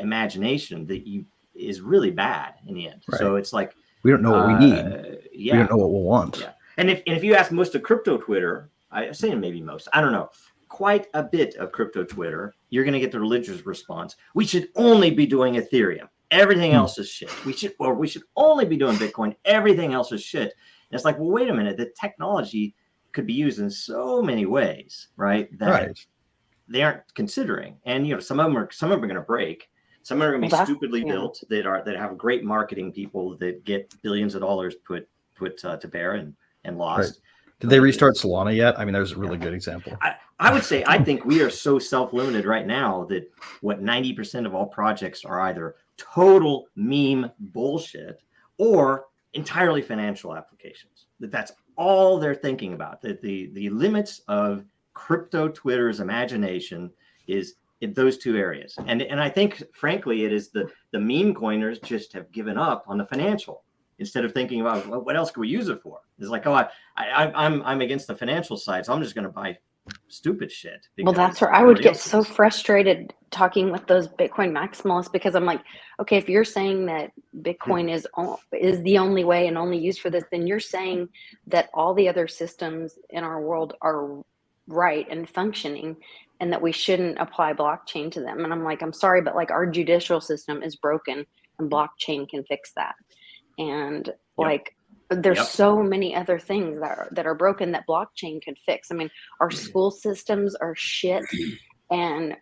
S2: imagination that is really bad in the end.
S3: Right.
S2: So it's like,
S3: we don't know what we need.
S2: Yeah.
S3: We don't know what we'll want.
S2: Yeah. And if you ask most of crypto Twitter, I say maybe most, I don't know, quite a bit of crypto Twitter, you're going to get the religious response. We should only be doing Ethereum. Everything else is shit. We should only be doing Bitcoin. Everything else is shit. And it's like, well, wait a minute. The technology could be used in so many ways, right? That they aren't considering. And some of them are going to break. Some are going to be stupidly built that have great marketing people that get billions of dollars put to bear and lost.
S3: Right. Did they restart Solana yet? I mean, there's a really good example.
S2: I would say I think we are so self-limited right now that 90% of all projects are either total meme bullshit or entirely financial applications. That's all they're thinking about. That the limits of crypto Twitter's imagination is in those two areas. And I think, frankly, it is the meme coiners just have given up on the financial instead of thinking about, well, what else can we use it for? It's like, oh, I'm against the financial side, so I'm just going to buy stupid shit.
S5: Well, that's where I would get so frustrated talking with those Bitcoin maximalists, because I'm like, okay, if you're saying that Bitcoin is the only way and only used for this, then you're saying that all the other systems in our world are right and functioning, and that we shouldn't apply blockchain to them. And I'm like, I'm sorry, but like our judicial system is broken, and blockchain can fix that. And like, there's so many other things that are broken that blockchain could fix. I mean, our school systems are shit, and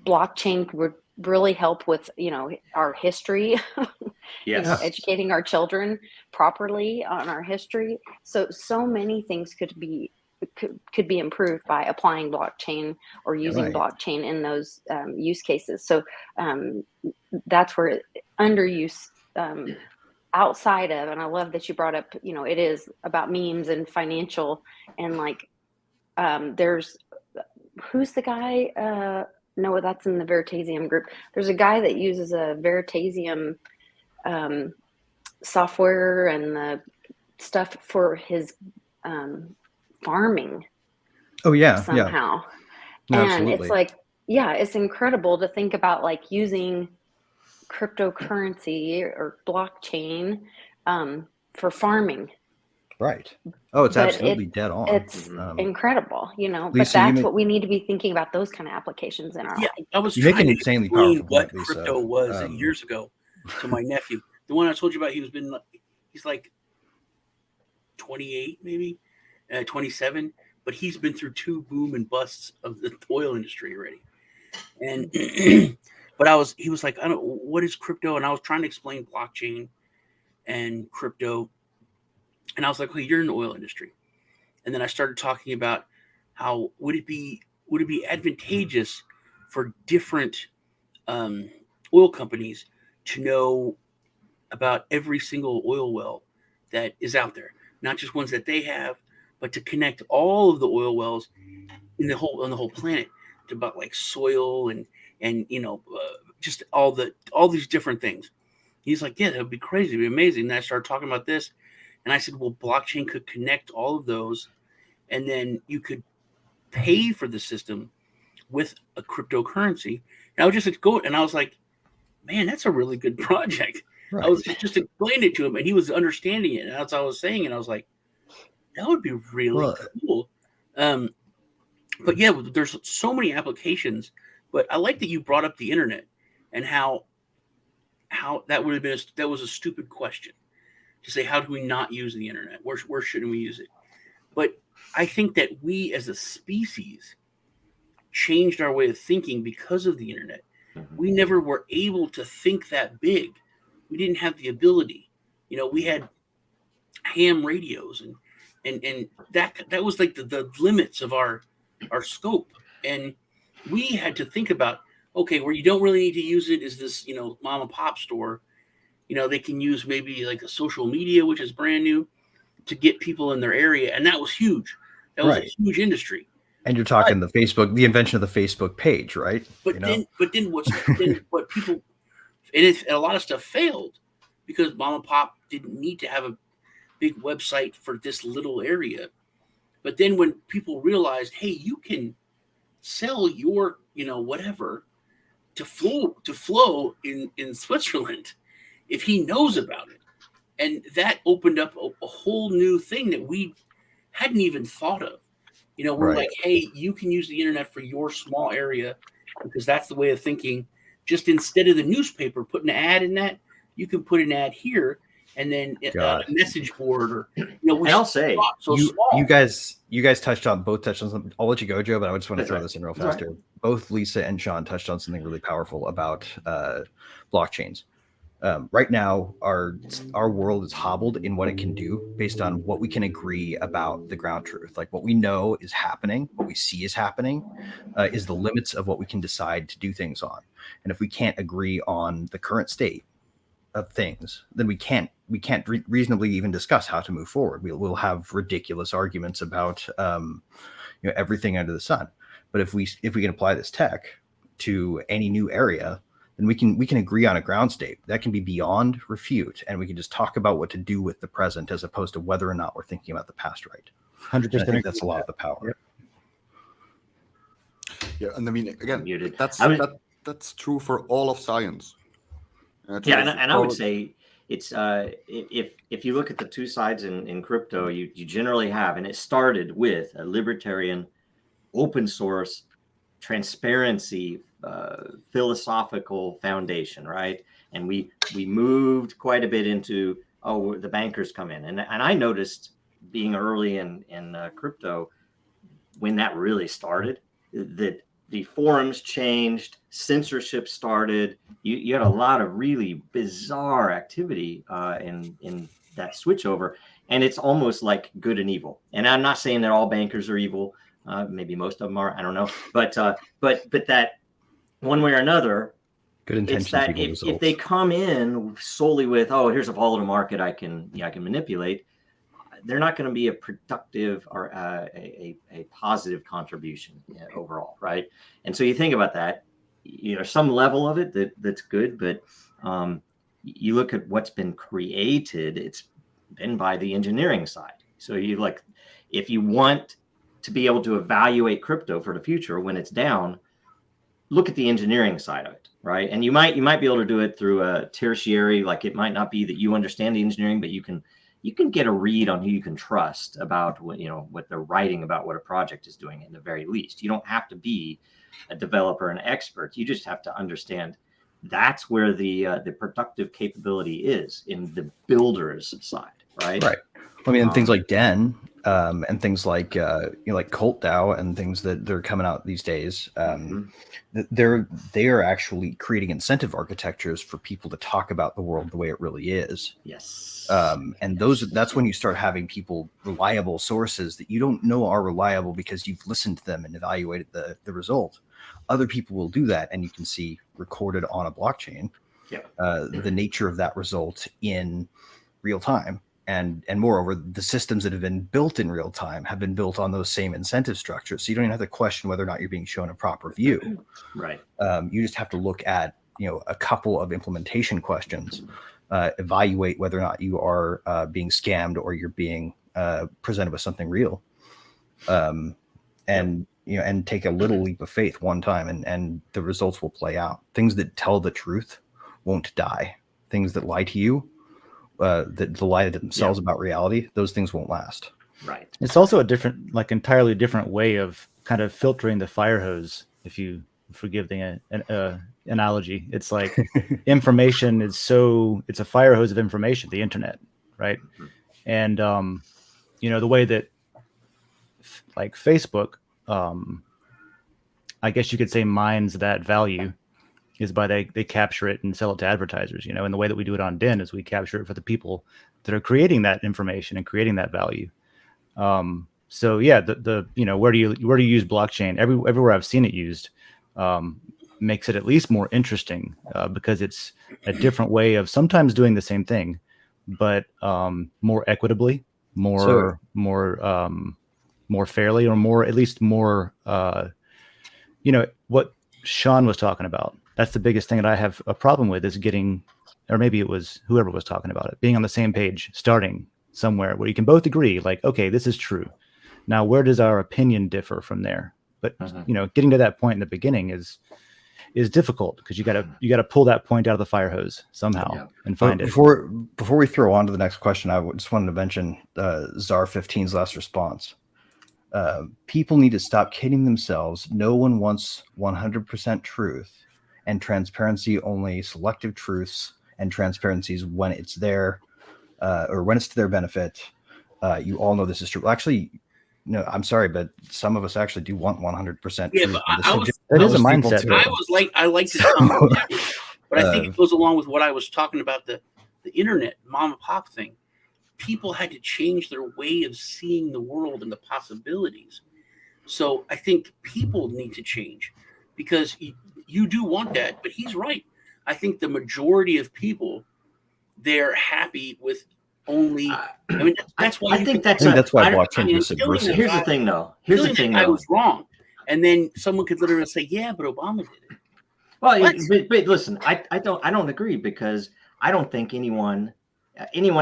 S5: blockchain would really help with, our history, educating our children properly on our history. So many things could be improved by applying blockchain or using blockchain in those use cases. So that's where underuse outside of, and I love that you brought up, it is about memes and financial, and like there's, who's the guy? No, that's in the Veritasium group. There's a guy that uses a Veritasium software and the stuff for his farming.
S3: Oh yeah,
S5: somehow.
S3: No,
S5: and
S3: absolutely.
S5: It's like, it's incredible to think about, like, using cryptocurrency or blockchain for farming.
S3: Right. Oh, it's absolutely dead on.
S5: It's incredible,
S3: Lisa,
S5: but that's what we need to be thinking about, those kind of applications in our life.
S6: I was
S3: trying
S6: to
S3: insanely
S6: explain
S3: powerful
S6: what
S3: point, Lisa.
S6: crypto was years ago to my nephew. The one I told you about, he's like 28, maybe 27, but he's been through two boom and busts of the oil industry already. And but he was like, what is crypto? And I was trying to explain blockchain and crypto. And I was like, well, you're in the oil industry. And then I started talking about how would it be advantageous for different oil companies to know about every single oil well that is out there, not just ones that they have, but to connect all of the oil wells on the whole planet, to about like soil and just all these different things. He's like, yeah, that would be crazy, it'd be amazing. And I started talking about this, and I said, well, blockchain could connect all of those, and then you could pay for the system with a cryptocurrency. And I would just go, and I was like, man, that's a really good project.
S3: Right.
S6: I was just explaining it to him, and he was understanding it. And that's what I was saying. And I was like, that would be really cool. But yeah, there's so many applications. But I like that you brought up the internet and how that would have been that was a stupid question to say, how do we not use the internet? Where shouldn't we use it? But I think that we as a species changed our way of thinking because of the internet. We never were able to think that big. We didn't have the ability. You know, we had ham radios and that was like the limits of our scope. And we had to think about, okay, where you don't really need to use it is this, you know, mom and pop store. You know, they can use maybe like a social media, which is brand new, to get people in their area. And that was huge. That was a huge industry.
S3: And you're talking the invention of the Facebook page, right?
S6: But then what people, and a lot of stuff failed because mom and pop didn't need to have a big website for this little area. But then when people realized, hey, you can sell your, you know, whatever to flow in Switzerland if he knows about it. And that opened up a whole new thing that we hadn't even thought of. You know, we're like, hey, you can use the internet for your small area because that's the way of thinking. Just instead of the newspaper putting an ad in that, you can put an ad here and then a message board, or you know.
S2: And I'll say,
S3: you guys touched on something. I'll let you go, Joe, but I just want to throw this in real fast here. Both Lisa and Sean touched on something really powerful about blockchains. Right now, our world is hobbled in what it can do based on what we can agree about the ground truth. Like what we know is happening, what we see is happening, is the limits of what we can decide to do things on. And if we can't agree on the current state of things, then we can't reasonably even discuss how to move forward. We'll have ridiculous arguments about everything under the sun. But if we can apply this tech to any new area, then we can agree on a ground state that can be beyond refute, and we can just talk about what to do with the present as opposed to whether or not we're thinking about the past right.
S4: 100%.
S3: I think that's a lot of the power.
S7: Yeah, and I mean, again,
S2: Muted.
S7: that's true for all of science.
S2: And I would say it's if you look at the two sides in crypto, you generally have, and it started with a libertarian, open source, transparency, philosophical foundation, right? And we moved quite a bit into the bankers come in, and I noticed being early in crypto when that really started that the forums changed, censorship started. You had a lot of really bizarre activity in that switchover, and it's almost like good and evil. And I'm not saying that all bankers are evil. Maybe most of them are. I don't know. But that one way or another,
S3: good intentions.
S2: It's that if they come in solely with, here's a volatile market I can manipulate, they're not going to be a productive or a positive contribution overall, right? And so you think about that, some level of it that's good, but you look at what's been created, it's been by the engineering side. So if you want to be able to evaluate crypto for the future when it's down, look at the engineering side of it, right? And you might be able to do it through a tertiary, like it might not be that you understand the engineering, but you can get a read on who you can trust about what they're writing about what a project is doing. In the very least, you don't have to be a developer, an expert. You just have to understand that's where the productive capability is in the builder's side, right?
S3: Right. I mean, things like Den and things like like Cult DAO and things that they're coming out these days. They are actually creating incentive architectures for people to talk about the world the way it really is.
S2: Yes.
S3: And that's when you start having reliable sources that you don't know are reliable because you've listened to them and evaluated the result. Other people will do that, and you can see recorded on a blockchain the nature of that result in real time. And moreover, the systems that have been built in real time have been built on those same incentive structures. So you don't even have to question whether or not you're being shown a proper view.
S2: Right.
S3: You just have to look at a couple of implementation questions, evaluate whether or not you are being scammed or you're being presented with something real. And and take a little leap of faith one time, and the results will play out. Things that tell the truth won't die. Things that lie to you, that lie to themselves about reality, those things won't last.
S2: Right.
S4: It's also a different, like entirely different way of kind of filtering the fire hose, if you forgive the analogy. It's like information is it's a fire hose of information, the internet, right?
S2: Mm-hmm.
S4: And the way that like Facebook, I guess you could say, mines that value is by they capture it and sell it to advertisers, and the way that we do it on Den is we capture it for the people that are creating that information and creating that value. So yeah, the where do you use blockchain? Everywhere I've seen it used makes it at least more interesting because it's a different way of sometimes doing the same thing, but more equitably, more fairly, or at least more what Sean was talking about. That's the biggest thing that I have a problem with, is getting, or maybe it was whoever was talking about it, being on the same page, starting somewhere where you can both agree, like, okay, this is true. Now, where does our opinion differ from there? But getting to that point in the beginning is difficult, because you gotta pull that point out of the fire hose somehow and find it.
S3: Before we throw on to the next question, I just wanted to mention Czar 15's last response. People need to stop kidding themselves. No one wants 100% truth and transparency, only selective truths and transparencies when it's there, or when it's to their benefit. You all know this is true. Actually, no, I'm sorry, but some of us actually do want 100% truth.
S6: Yeah, but
S4: that is a mindset.
S6: I like to tell but I think it goes along with what I was talking about, the internet mom and pop thing. People had to change their way of seeing the world and the possibilities. So I think people need to change, because you do want that, but he's right. I think the majority of people, they're happy with only. That's why
S3: that's why blockchain is subversive.
S2: Here's the thing, though.
S6: I was wrong, and then someone could literally say, "Yeah, but Obama did it."
S2: Well, but listen, I don't agree, because I don't think anyone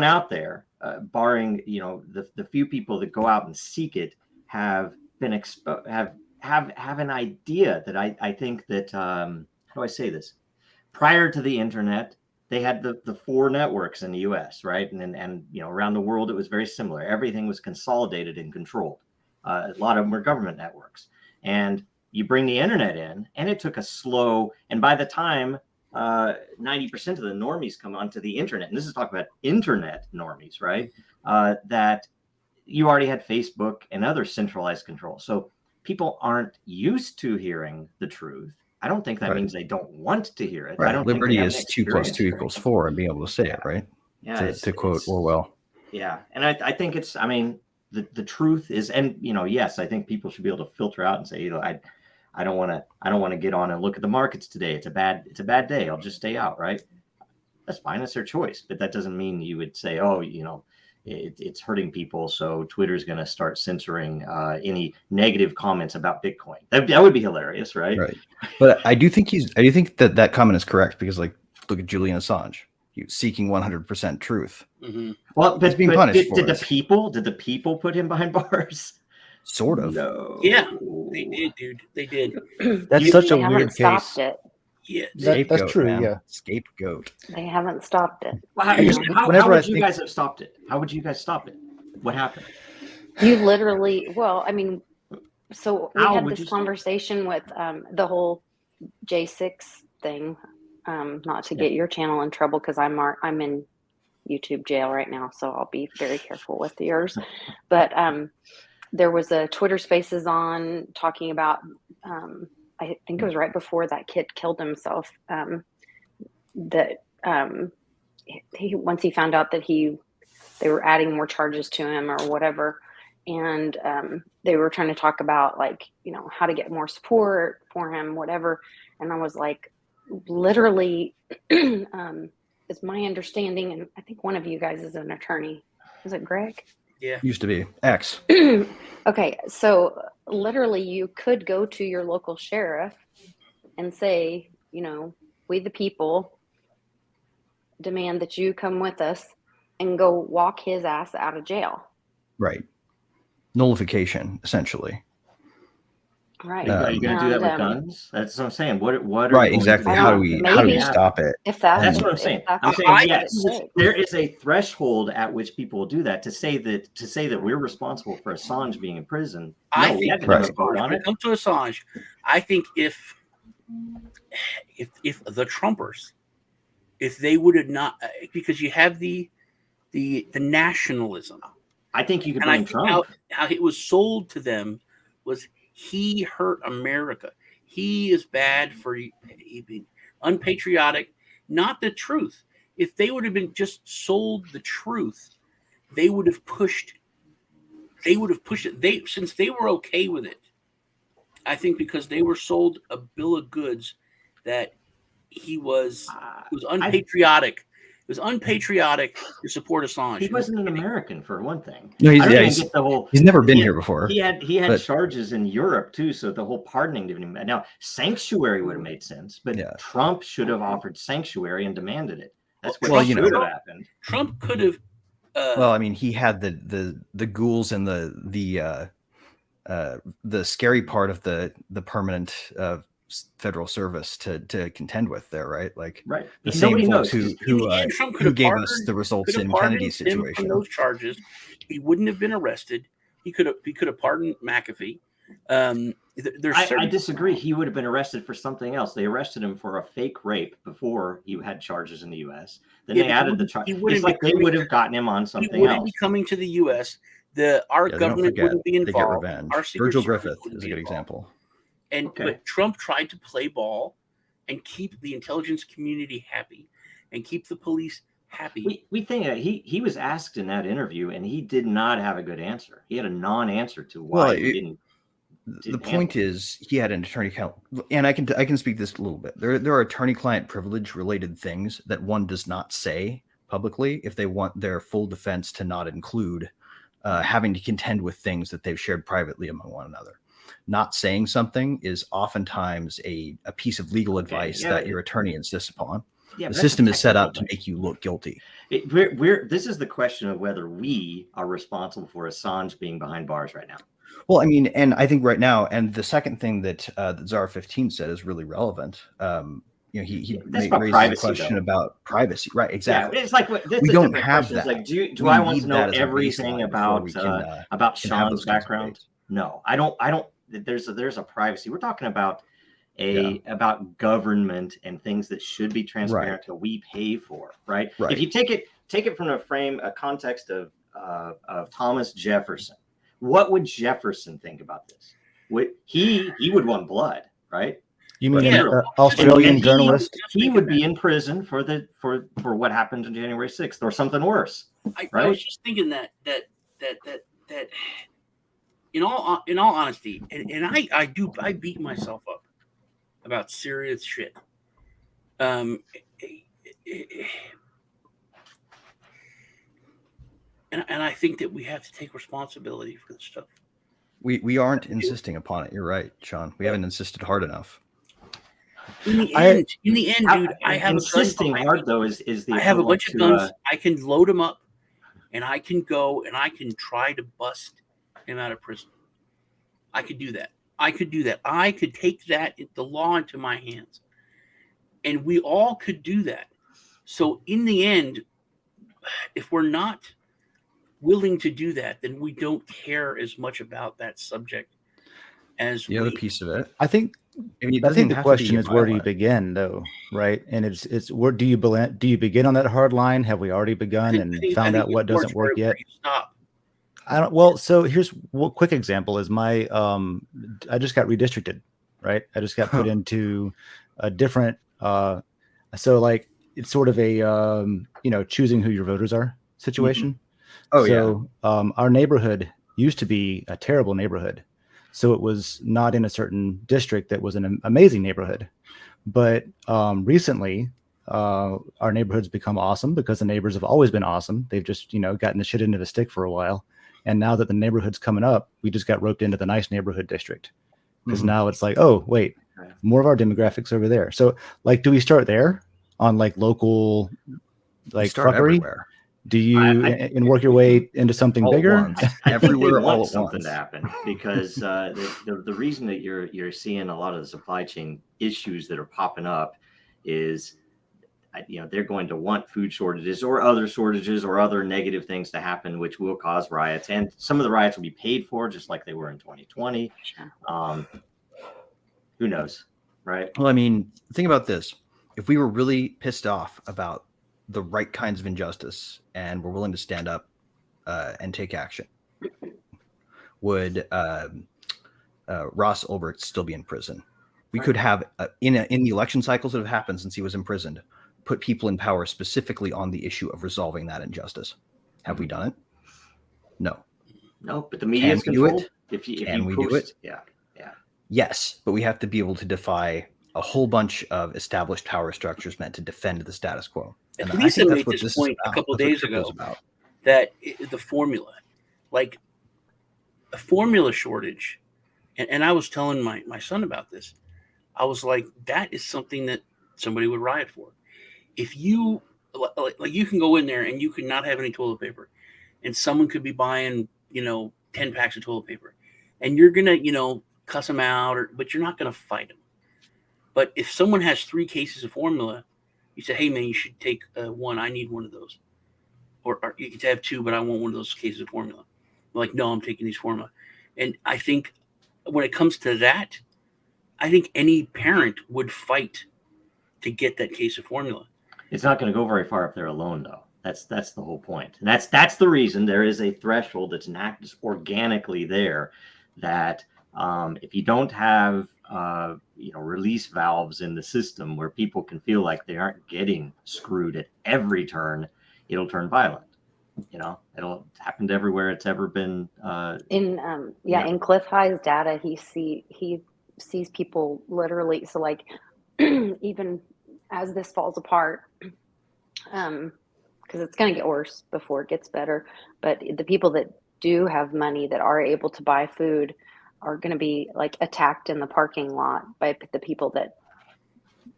S2: out there, barring the few people that go out and seek it, have been have an idea that I think that how do I say this? Prior to the internet, they had the four networks in the U.S., right, and around the world it was very similar. Everything was consolidated and controlled. A lot of them were government networks, and you bring the internet in, and it took a slow. And by the time 90% of the normies come onto the internet, and this is talking about internet normies, right? That you already had Facebook and other centralized control. So people aren't used to hearing the truth. I don't think that means they don't want to hear it.
S3: Right.
S2: I don't
S3: Liberty
S2: think
S3: is 2 + 2 = 4, and being able to say it, right?
S2: Yeah.
S3: To quote Orwell.
S2: Yeah. And I think it's, the truth is, and, yes, I think people should be able to filter out and say, I don't want to get on and look at the markets today. It's a bad day. I'll just stay out. Right. That's fine. That's their choice. But that doesn't mean you would say, oh, it's hurting people, so Twitter's going to start censoring any negative comments about Bitcoin. That would be hilarious, right?
S3: Right. But I do think that comment is correct, because, like, look at Julian Assange, seeking 100% truth.
S6: Mm-hmm.
S2: Well, but
S3: he's being punished.
S2: Did the people put him behind bars?
S3: Sort of.
S2: No.
S6: Yeah, they did, dude. They did.
S4: That's such a weird case.
S5: Stopped it.
S6: Yeah,
S4: that's true.
S3: Man.
S4: Yeah,
S3: Scapegoat.
S5: They haven't stopped it.
S2: Well, how would you guys have stopped it? How would you guys stop it? What happened?
S5: You literally, so we
S2: How
S5: had
S2: would
S5: this
S2: you
S5: conversation with the whole J6 thing. Not to get your channel in trouble, because I'm in YouTube jail right now, so I'll be very careful with yours. But there was a Twitter Spaces on talking about. I think it was right before that kid killed himself. That once he found out that they were adding more charges to him or whatever, and they were trying to talk about, like, how to get more support for him, whatever. And I was like, literally, it's my understanding, and I think one of you guys is an attorney. Is it Greg?
S6: Yeah.
S3: Used to be. X.
S5: Okay, so literally you could go to your local sheriff and say, we the people demand that you come with us, and go walk his ass out of jail.
S3: Right. Nullification, essentially.
S5: Right.
S2: Are you going to do that with
S5: And
S2: guns? That's what I'm saying. What are you
S3: Right,
S2: going
S3: exactly.
S2: to
S5: I
S3: How do
S5: don't.
S3: we
S5: Maybe
S3: stop it?
S5: if that.
S2: That's
S5: if,
S2: what I'm
S5: if
S2: saying.
S5: that's
S2: I'm saying
S5: what
S2: yes.
S5: it takes.
S2: There is a threshold at which people will do that. To say that we're responsible for Assange being in prison.
S6: I
S2: No, we
S6: think
S2: had to have a
S6: Assange,
S2: vote on
S6: when
S2: it.
S6: it comes to Assange, I think if the Trumpers, if they would have not, because you have the nationalism,
S2: I think you could
S6: and I
S2: blame
S6: think
S2: Trump.
S6: how it was sold to them was he hurt America. He is bad for being unpatriotic, not the truth. If they would have been just sold the truth, they would have pushed. They would have pushed it. Since they were okay with it, I think because they were sold a bill of goods that he was unpatriotic. It was unpatriotic to support Assange.
S2: He wasn't an American, for one thing.
S3: No,
S2: I don't even get the whole.
S3: he's never been here before.
S2: He had
S3: but-
S2: charges in Europe too, so the whole pardoning didn't even. Now sanctuary would have made sense, but
S3: Yeah.
S2: Trump should have offered sanctuary and demanded it. That's what
S3: Well,
S2: should have happened.
S6: Trump could have.
S3: Well, I mean, he had the ghouls and the scary part of the permanent federal service to contend with there, right? Like
S2: Right.
S3: the
S2: And
S3: same
S2: nobody
S3: folks
S2: knows.
S3: who gave us the results in Kennedy's
S6: him from
S3: situation.
S6: those charges. He wouldn't have been arrested. He could have pardoned McAfee.
S2: I disagree. He would have been arrested for something else. They arrested him for a fake rape before he had charges in the U.S. Then they added the charge. It's like they would have gotten him on something else. He
S6: wouldn't be coming to the U.S. Our government wouldn't be involved. Our
S3: Virgil Griffith is a good example.
S6: But Trump tried to play ball and keep the intelligence community happy and keep the police happy.
S2: We think he was asked in that interview and he did not have a good answer. He had a non-answer to why he didn't.
S3: The point is, he had an attorney-client, and I can speak this a little bit. There are attorney-client privilege related things that one does not say publicly if they want their full defense to not include having to contend with things that they've shared privately among one another. Not saying something is oftentimes a piece of legal advice that your attorney insists upon.
S2: Yeah,
S3: the system is set up to make you look guilty.
S2: This is the question of whether we are responsible for Assange being behind bars right now.
S3: Well, I mean, and I think right now, and the second thing that Zara 15 said is really relevant. He raised the question about privacy, right? Exactly.
S2: Yeah, it's like we don't have that. Like, do I want to know everything about Sean's background? No, I don't. There's a privacy. We're talking about about government and things that should be transparent that we pay for, right? If you take it from a context of Thomas Jefferson. What would Jefferson think about this? He would want blood, right?
S4: You mean an Australian journalist?
S2: He would be in prison for what happened on January 6th or something worse.
S6: I was just thinking that in all honesty, and I beat myself up about serious shit. And I think that we have to take responsibility for this stuff.
S3: We aren't insisting upon it. You're right, Sean. We haven't insisted hard enough.
S6: In the end, dude, I have
S2: insisting hard though is the.
S6: I have a bunch of guns. I can load them up, and I can go and I can try to bust him out of prison. I could do that. I could take the law into my hands, and we all could do that. So in the end, if we're not willing to do that, then we don't care as much about that subject as
S3: the other piece of it.
S4: I think the question is, where do you begin, though, right? And it's where do you begin on that hard line? Have we already begun and found out what doesn't work yet?
S6: Stop.
S4: I don't. Well, so here's one quick example: is my I just got redistricted, right? I just got put into a different. So like it's sort of a choosing who your voters are situation.
S3: Mm-hmm. Oh,
S4: so, our neighborhood used to be a terrible neighborhood. So it was not in a certain district that was an amazing neighborhood. But recently, our neighborhood's become awesome because the neighbors have always been awesome. They've just, gotten the shit into the stick for a while. And now that the neighborhood's coming up, we just got roped into the nice neighborhood district. Because now it's like, oh, wait, more of our demographics over there. So, like, do we start there on, like, local, like,
S3: start
S4: fuckery?
S3: Everywhere.
S4: Do you and work your way into something
S3: All at
S4: bigger?
S3: once.
S2: I think they
S3: Everywhere, all
S2: want
S3: at
S2: something
S3: once.
S2: to happen because the reason that you're seeing a lot of the supply chain issues that are popping up is, they're going to want food shortages or other shortages or other negative things to happen, which will cause riots. And some of the riots will be paid for, just like they were in 2020. Who knows, right?
S3: Well, I mean, think about this. If we were really pissed off about the right kinds of injustice and we're willing to stand up and take action, would Ross Ulbricht still be in prison? We could have, in the election cycles that have happened since he was imprisoned, put people in power specifically on the issue of resolving that injustice. Have we done it? No.
S2: No, but the media is
S3: Can we do
S2: controlled.
S3: it?
S2: If
S3: Can
S2: you
S3: we
S2: post,
S3: do it?
S2: Yeah.
S3: Yes, but we have to be able to defy a whole bunch of established power structures meant to defend the status quo. And I
S6: Lisa
S3: think that's
S6: made
S3: what
S6: this
S3: this is
S6: point
S3: about.
S6: a couple
S3: That's what
S6: days
S3: crypto's
S6: ago
S3: about.
S6: that the formula, like a formula shortage, and I was telling my son about this. I was like, that is something that somebody would riot for. If you like you can go in there and you can not have any toilet paper, and someone could be buying 10 packs of toilet paper, and you're gonna cuss them out, but you're not gonna fight them. But if someone has 3 cases of formula, you say, hey man, you should take one. I need one of those, or you could have 2, but I want one of those cases of formula. I'm like, no, I'm taking these formula. And I think when it comes to that, I think any parent would fight to get that case of formula.
S2: It's not going to go very far if they're alone, though. That's the whole point, and that's the reason there is a threshold that's enacted organically there. That if you don't have release valves in the system where people can feel like they aren't getting screwed at every turn, it'll turn violent. It'll happen to everywhere it's ever been.
S5: In Cliff High's data, he sees people literally. So like, even as this falls apart, because it's going to get worse before it gets better. But the people that do have money that are able to buy food are going to be like attacked in the parking lot by the people that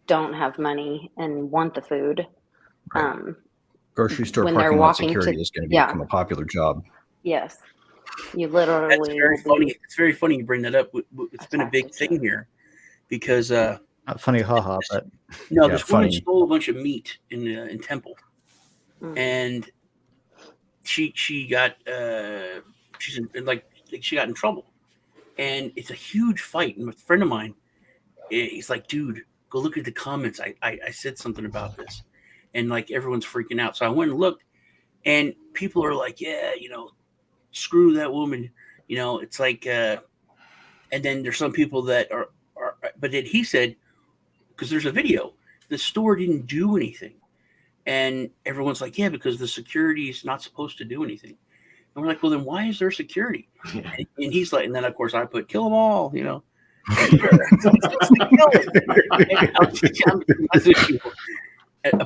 S5: don't have money and want the food.
S3: Right. Grocery store
S5: when they're
S3: parking lot
S5: walking
S3: security
S5: to-
S3: is going to
S5: yeah.
S3: become a popular job.
S5: Yes, you literally.
S6: That's very funny. It's very funny you bring that up. It's been a big thing here because
S4: Not funny, haha, but
S6: no,
S3: Yeah,
S6: this woman
S3: funny.
S6: stole a bunch of meat in Temple, and she got she got in trouble, and it's a huge fight. And a friend of mine, he's like, dude, go look at the comments. I said something about this, and like everyone's freaking out. So I went and looked, and people are like, yeah, screw that woman. It's like, and then there's some people that are but then he said, because there's a video, the store didn't do anything. And everyone's like, yeah, because the security is not supposed to do anything. And we're like, well, then why is there security? And he's like, and then of course I put kill them all, I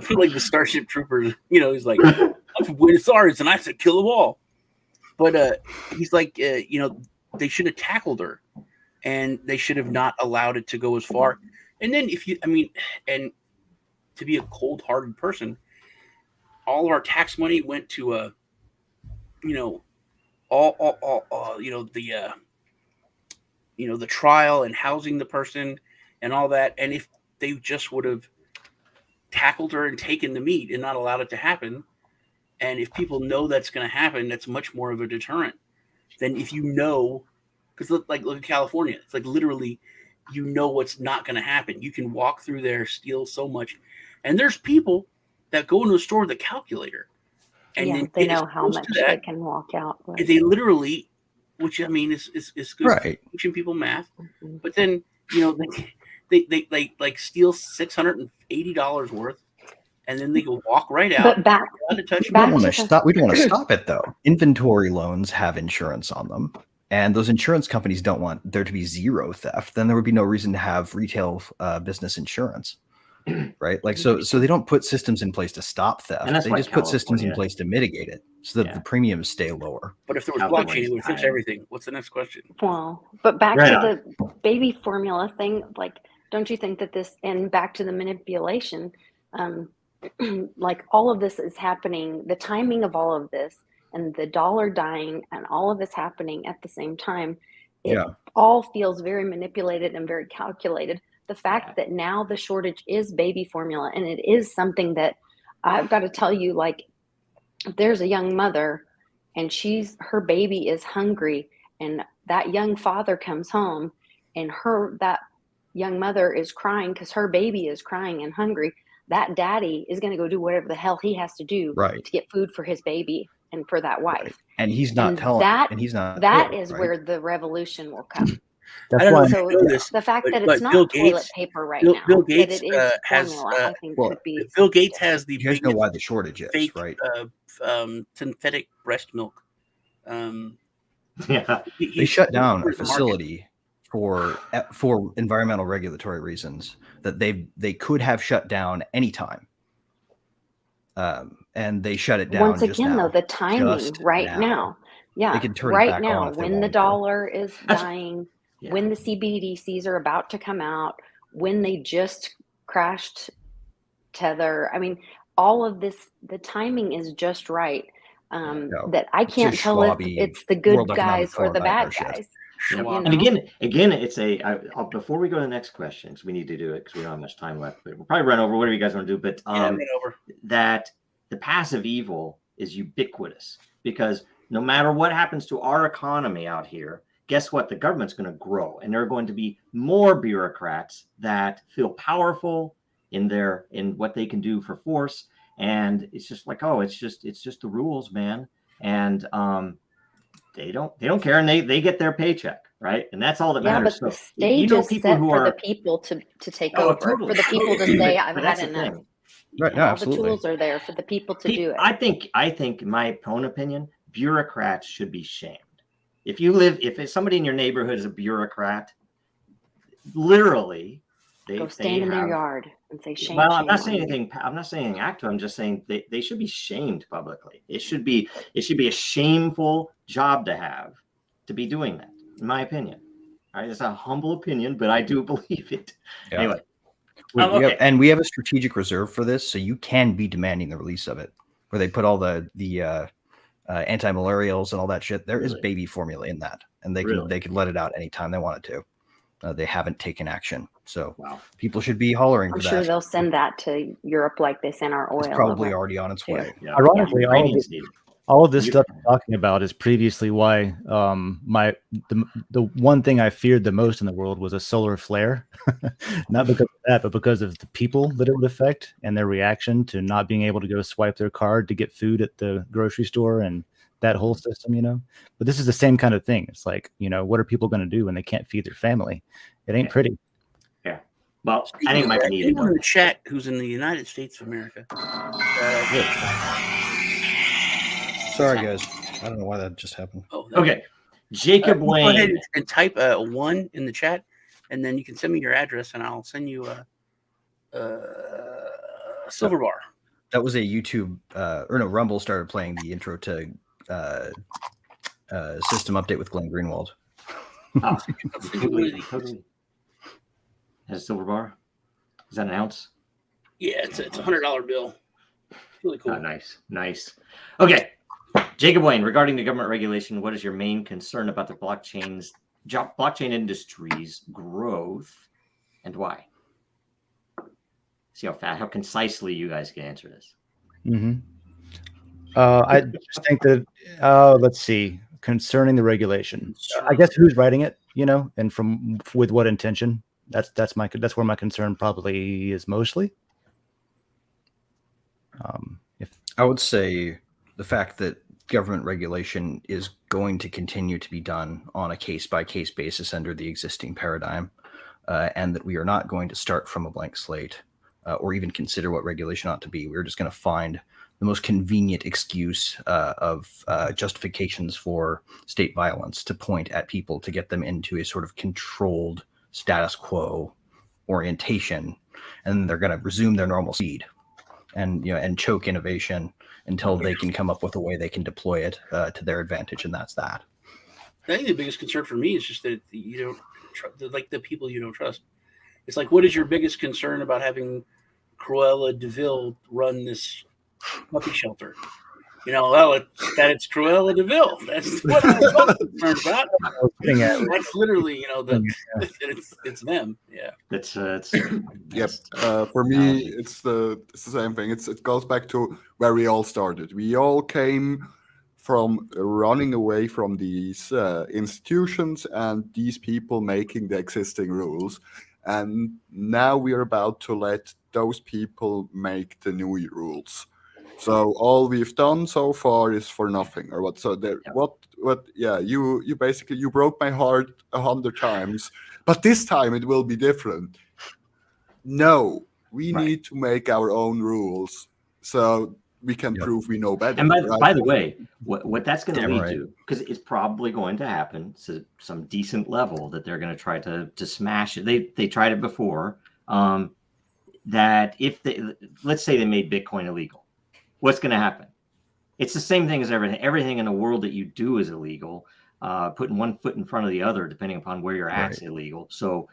S6: put like the Starship Troopers, he's like, I'm from Buenos Aires, and I said kill them all. But he's like, they should have tackled her, and they should have not allowed it to go as far. And then and to be a cold-hearted person, all of our tax money went to the the trial and housing the person and all that. And if they just would have tackled her and taken the meat and not allowed it to happen, and if people know that's going to happen, that's much more of a deterrent than if because look at California. It's like literally, what's not going to happen. You can walk through there, steal so much, and there's people that go into a store with a calculator, and then
S5: they know how much they can walk out with.
S6: They literally, which is good,
S3: Right?
S6: Teaching people math, but then they like steal $680 worth, and then they go walk right out.
S5: But back
S3: We don't want to stop it though. Inventory loans have insurance on them, and those insurance companies don't want there to be zero theft. Then there would be no reason to have retail business insurance, right? Like so they don't put systems in place to stop theft. They just put systems in place to mitigate it so that the premiums stay lower.
S6: But if there was blockchain, it would fix everything. What's the next question?
S5: Well, but back to the baby formula thing, like, don't you think that this, and back to the manipulation, like all of this is happening, the timing of all of this and the dollar dying and all of this happening at the same time, it
S3: Yeah.
S5: all feels very manipulated and very calculated. The fact that now the shortage is baby formula, and it is something that I've got to tell you, like, if there's a young mother and her baby is hungry, and that young father comes home and that young mother is crying because her baby is crying and hungry, that daddy is going to go do whatever the hell he has to do
S3: Right.
S5: to get food for his baby and for that wife.
S3: Right. And he's not telling.
S5: That is where the revolution will come.
S4: That's
S6: I don't know
S4: why.
S6: if you know this,
S5: The fact that
S6: but
S5: it's not
S6: Bill
S5: toilet
S6: Gates,
S5: paper right
S6: Bill,
S5: now,
S6: Bill
S5: that
S6: Gates
S5: it is
S6: has
S5: formula, I think
S3: well,
S5: could be.
S6: Bill Gates has the
S3: You guys know
S6: biggest
S3: why the shortage is,
S6: fake
S3: right?
S6: synthetic breast milk.
S2: Yeah.
S3: They shut down a
S6: the market.
S3: facility for environmental regulatory reasons that they could have shut down anytime. And they shut it down.
S5: Once again, though, the timing right now. Yeah,
S3: They can turn it
S5: right
S3: back
S5: now,
S3: on if they
S5: when the
S3: wanted to.
S5: dollar is dying,
S2: Yeah.
S5: when the CBDCs are about to come out, when they just crashed Tether. I mean, all of this, the timing is just right. That I can't
S3: just
S5: tell if
S3: Schwab-y
S5: it's the good
S3: World Economic
S5: guys or
S3: Forum
S5: the bad
S3: nightmare shit.
S5: guys.
S2: Yeah.
S5: You
S2: And
S5: know?
S2: again, it's before we go to the next question, because we need to do it because we don't have much time left, but we'll probably run over whatever you guys want to do. But
S6: run over.
S2: That the passive evil is ubiquitous, because no matter what happens to our economy out here, guess what? The government's going to grow, and there are going to be more bureaucrats that feel powerful in what they can do for force. And it's just like, oh, it's just the rules, man. And they don't care, and they get their paycheck, right? And that's all that
S5: Yeah,
S2: matters.
S5: but the
S2: So
S5: stage is
S2: people
S5: set
S2: who
S5: for
S2: are
S5: the people to take
S2: oh,
S5: over,
S2: totally.
S5: for the people to say, I've
S2: But
S5: had
S2: that's the
S5: enough.
S2: thing.
S3: Right?
S5: And
S3: No,
S5: all
S3: absolutely.
S5: the tools are there for the people to do it.
S2: I think, in my own opinion, bureaucrats should be shamed. If somebody in your neighborhood is a bureaucrat, literally,
S5: Go stand in their yard and say shame.
S2: Well, I'm not
S5: shame
S2: saying
S5: on you.
S2: anything. I'm not saying act. I'm just saying they should be shamed publicly. It should be a shameful job to have, to be doing that, in my opinion. All right, it's a humble opinion, but I do believe it.
S3: Yeah.
S2: Anyway,
S3: we have a strategic reserve for this, so you can be demanding the release of it, where they put all the anti-malarials and all that shit. There is baby formula in that, and they can let it out anytime they want it to. They haven't taken action, so people should be hollering for that.
S5: I'm sure they'll send that to Europe like they sent our oil.
S3: It's probably already on its way.
S4: Yeah. Ironically, all of this stuff I'm talking about is previously why the one thing I feared the most in the world was a solar flare. Not because of that, but because of the people that it would affect and their reaction to not being able to go swipe their card to get food at the grocery store and that whole system, But this is the same kind of thing. It's like, what are people going to do when they can't feed their family? It ain't pretty.
S2: Yeah. Well, I think it might be needed.
S6: Anyone in the chat who's in the United States of America.
S3: Sorry, guys. I don't know why that just happened.
S2: Okay. Jacob Wayne.
S6: Go ahead and type 1 in the chat, and then you can send me your address, and I'll send you a silver bar.
S3: That was a YouTube, Rumble started playing the intro to System Update with Glenn Greenwald.
S2: Has a silver bar? Is that an ounce?
S6: Yeah, it's a $100 bill. Really cool.
S2: Oh, nice. Okay. Jacob Wayne, regarding the government regulation, what is your main concern about the blockchain industry's growth, and why? See how concisely you guys can answer this.
S4: Mm-hmm. I just think that let's see, concerning the regulation, I guess who's writing it, and with what intention. That's where my concern probably is mostly. If
S3: I would say the fact that government regulation is going to continue to be done on a case-by-case basis under the existing paradigm, and that we are not going to start from a blank slate or even consider what regulation ought to be. We're just going to find the most convenient excuse of justifications for state violence to point at people to get them into a sort of controlled status quo orientation, and they're going to resume their normal speed and choke innovation until they can come up with a way they can deploy it to their advantage, and that's that.
S6: I think the biggest concern for me is just that you don't like the people you don't trust. It's like, what is your biggest concern about having Cruella DeVille run this puppy shelter. Well, it's Cruella DeVille. That's what I'm concerned about. That's literally, it's them. Yeah.
S2: It's
S7: Yep. For me, it's the same thing. It goes back to where we all started. We all came from running away from these institutions and these people making the existing rules, and now we're about to let those people make the new rules. So all we've done so far is for nothing, or what? So there, what? Yeah, you basically you broke my heart 100 times, but this time it will be different. No, we need to make our own rules so we can prove we know better.
S2: And by the way, what that's going to lead to, because it's probably going to happen to some decent level that they're going to try to smash it. They tried it before. That if let's say they made Bitcoin illegal, what's going to happen? It's the same thing as everything. Everything in the world that you do is illegal. Putting one foot in front of the other, depending upon where you're at, is illegal. So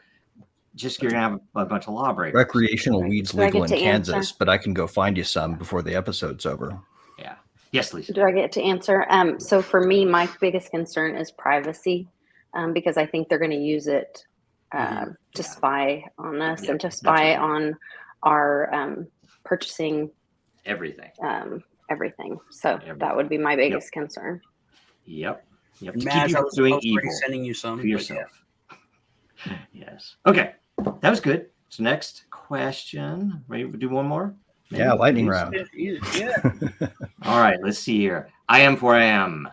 S2: you're going to have a bunch of lawbreakers.
S3: Recreational weed's legal in Kansas, but I can go find you some before the episode's over.
S2: Yeah. Yes, Lisa.
S5: Do I get to answer? So for me, my biggest concern is privacy, because I think they're going to use it to spy on us and to spy on our purchasing
S2: everything.
S5: So that would be my biggest concern.
S2: Yep. To
S6: Maz,
S2: keep you from doing evil.
S6: Sending you some
S2: for yourself. Yes. Okay. That was good. So next question. Ready to do one more?
S3: Maybe? Yeah, lightning round.
S6: Yeah.
S2: All right. Let's see here. I am.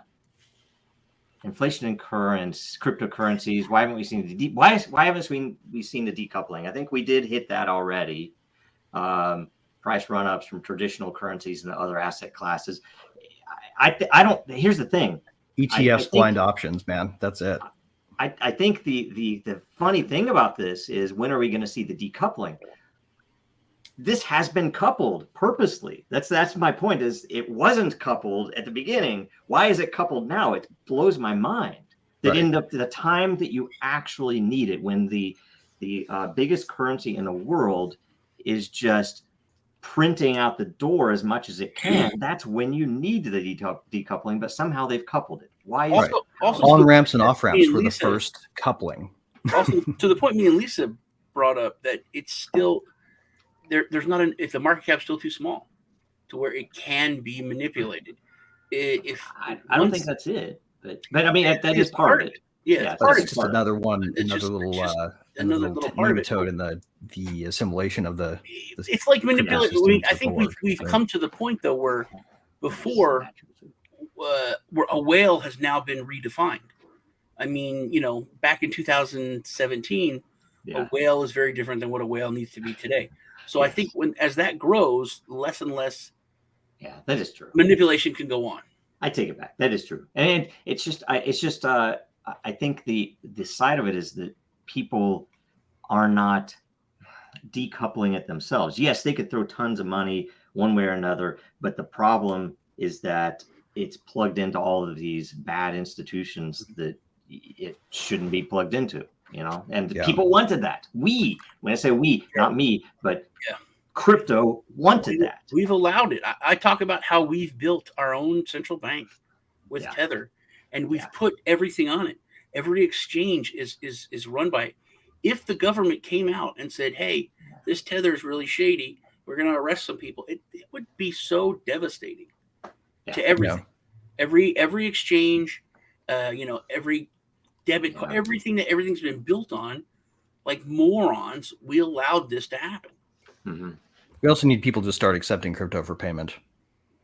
S2: Inflation and cryptocurrencies. Why haven't we seen why haven't we seen the decoupling? I think we did hit that already. Price run-ups from traditional currencies and other asset classes. I don't. Here's the thing.
S3: ETFs, blind options, man. That's it.
S2: I think the funny thing about this is, when are we going to see the decoupling? This has been coupled purposely. That's my point. Is it wasn't coupled at the beginning? Why is it coupled now? It blows my mind that in the time that you actually need it, when the biggest currency in the world is just printing out the door as much as it can, that's when you need the decoupling, but somehow they've coupled it. Why is
S3: also on ramps and off ramps were the first coupling?
S6: Also, to the point me and Lisa brought up, that it's still there's not if the market cap's still too small to where it can be manipulated.
S2: I don't think that's it, but I mean that is part of it.
S6: Yeah,
S3: it's just another little nematode in the assimilation of the
S6: it's like manipulation. I think we've come to the point though where before where a whale has now been redefined. I mean, back in 2017, a whale is very different than what a whale needs to be today. So I think as that grows, less and less,
S2: that is true,
S6: manipulation can go on.
S2: I take it back. That is true, and it's just I think the side of it is that people are not decoupling it themselves. Yes, they could throw tons of money one way or another, but the problem is that it's plugged into all of these bad institutions that it shouldn't be plugged into, and people wanted that. When I say we, not me, but crypto wanted that.
S6: We've allowed it. I talk about how we've built our own central bank with Tether, and we've put everything on it. Every exchange is run by it. If the government came out and said, hey, this Tether is really shady, we're going to arrest some people, it would be so devastating to everything. Every exchange, every debit card, everything's been built on, like morons, we allowed this to happen.
S2: Mm-hmm.
S3: We also need people to start accepting crypto for payment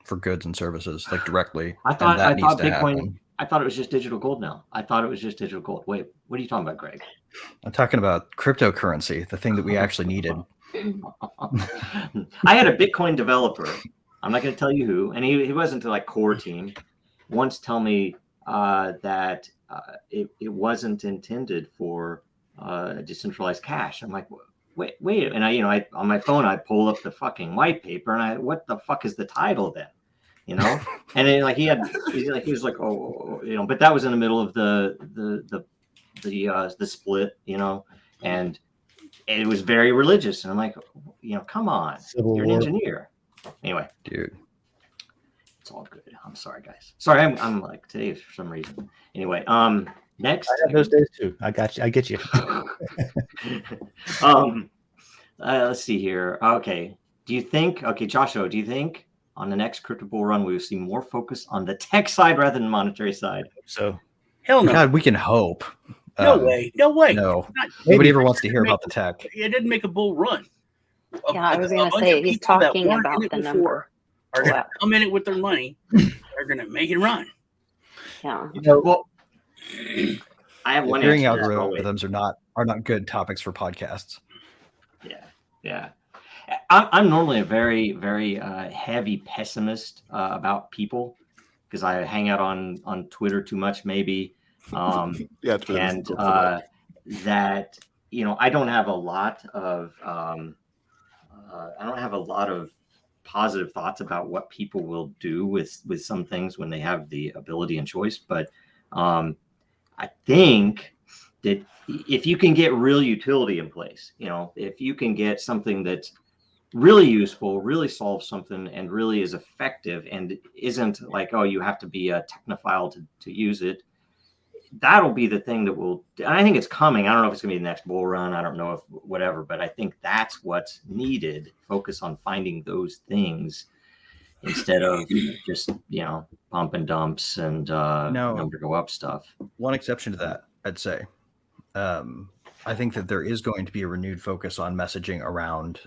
S3: for goods and services, like directly.
S2: I thought Bitcoin. I thought it was just digital gold now. I thought it was just digital gold. Wait, what are you talking about, Greg?
S3: I'm talking about cryptocurrency, the thing that we actually needed.
S2: I had a Bitcoin developer. I'm not going to tell you who, and he wasn't like core team. Once tell me that it wasn't intended for decentralized cash. I'm like, wait, and I on my phone I pull up the fucking white paper, and what the fuck is the title then? And then like he was like, but that was in the middle of the split, and it was very religious, and I'm like, come on,
S4: Civil
S2: you're an
S4: War.
S2: engineer. Anyway,
S3: Dude.
S2: it's all good. I'm sorry, guys. Sorry, I'm like today for some reason. Anyway, next.
S4: I have those days too. I got you. I get you.
S2: Let's see here. Okay. Joshua, do you think on the next crypto bull run we will see more focus on the tech side rather than monetary side?
S4: So
S6: Hell no.
S3: God, we can hope.
S6: No way. No way.
S3: No.
S6: Not-
S3: Nobody ever wants to hear about the tech.
S6: It didn't make a bull run.
S5: Yeah, I was going to
S6: bunch
S5: say,
S6: of
S5: he's
S6: people that
S5: talking
S6: weren't
S5: about
S6: in it
S5: the
S6: before
S5: number.
S6: Are going to
S5: Wow.
S6: come in it with their money. They're going to make it run.
S5: Yeah.
S2: Well, I have one
S3: Hearing
S2: answer to that. Oh, wait.
S3: algorithms are not good topics for podcasts.
S2: Yeah. I'm normally a very, very heavy pessimist about people because I hang out on Twitter too much, maybe.
S7: Yeah, Twitter is
S2: And
S7: good for that.
S2: I don't have a lot of positive thoughts about what people will do with some things when they have the ability and choice. But I think that if you can get real utility in place, if you can get something that's really useful, really solves something, and really is effective, and isn't like, oh, you have to be a technophile to use it, that'll be the thing that will. And I think it's coming. I don't know if it's gonna be the next bull run. I don't know if whatever, but I think that's what's needed. Focus on finding those things instead of just pump and dumps and number go up stuff.
S3: One exception to that, I'd say. I think that there is going to be a renewed focus on messaging around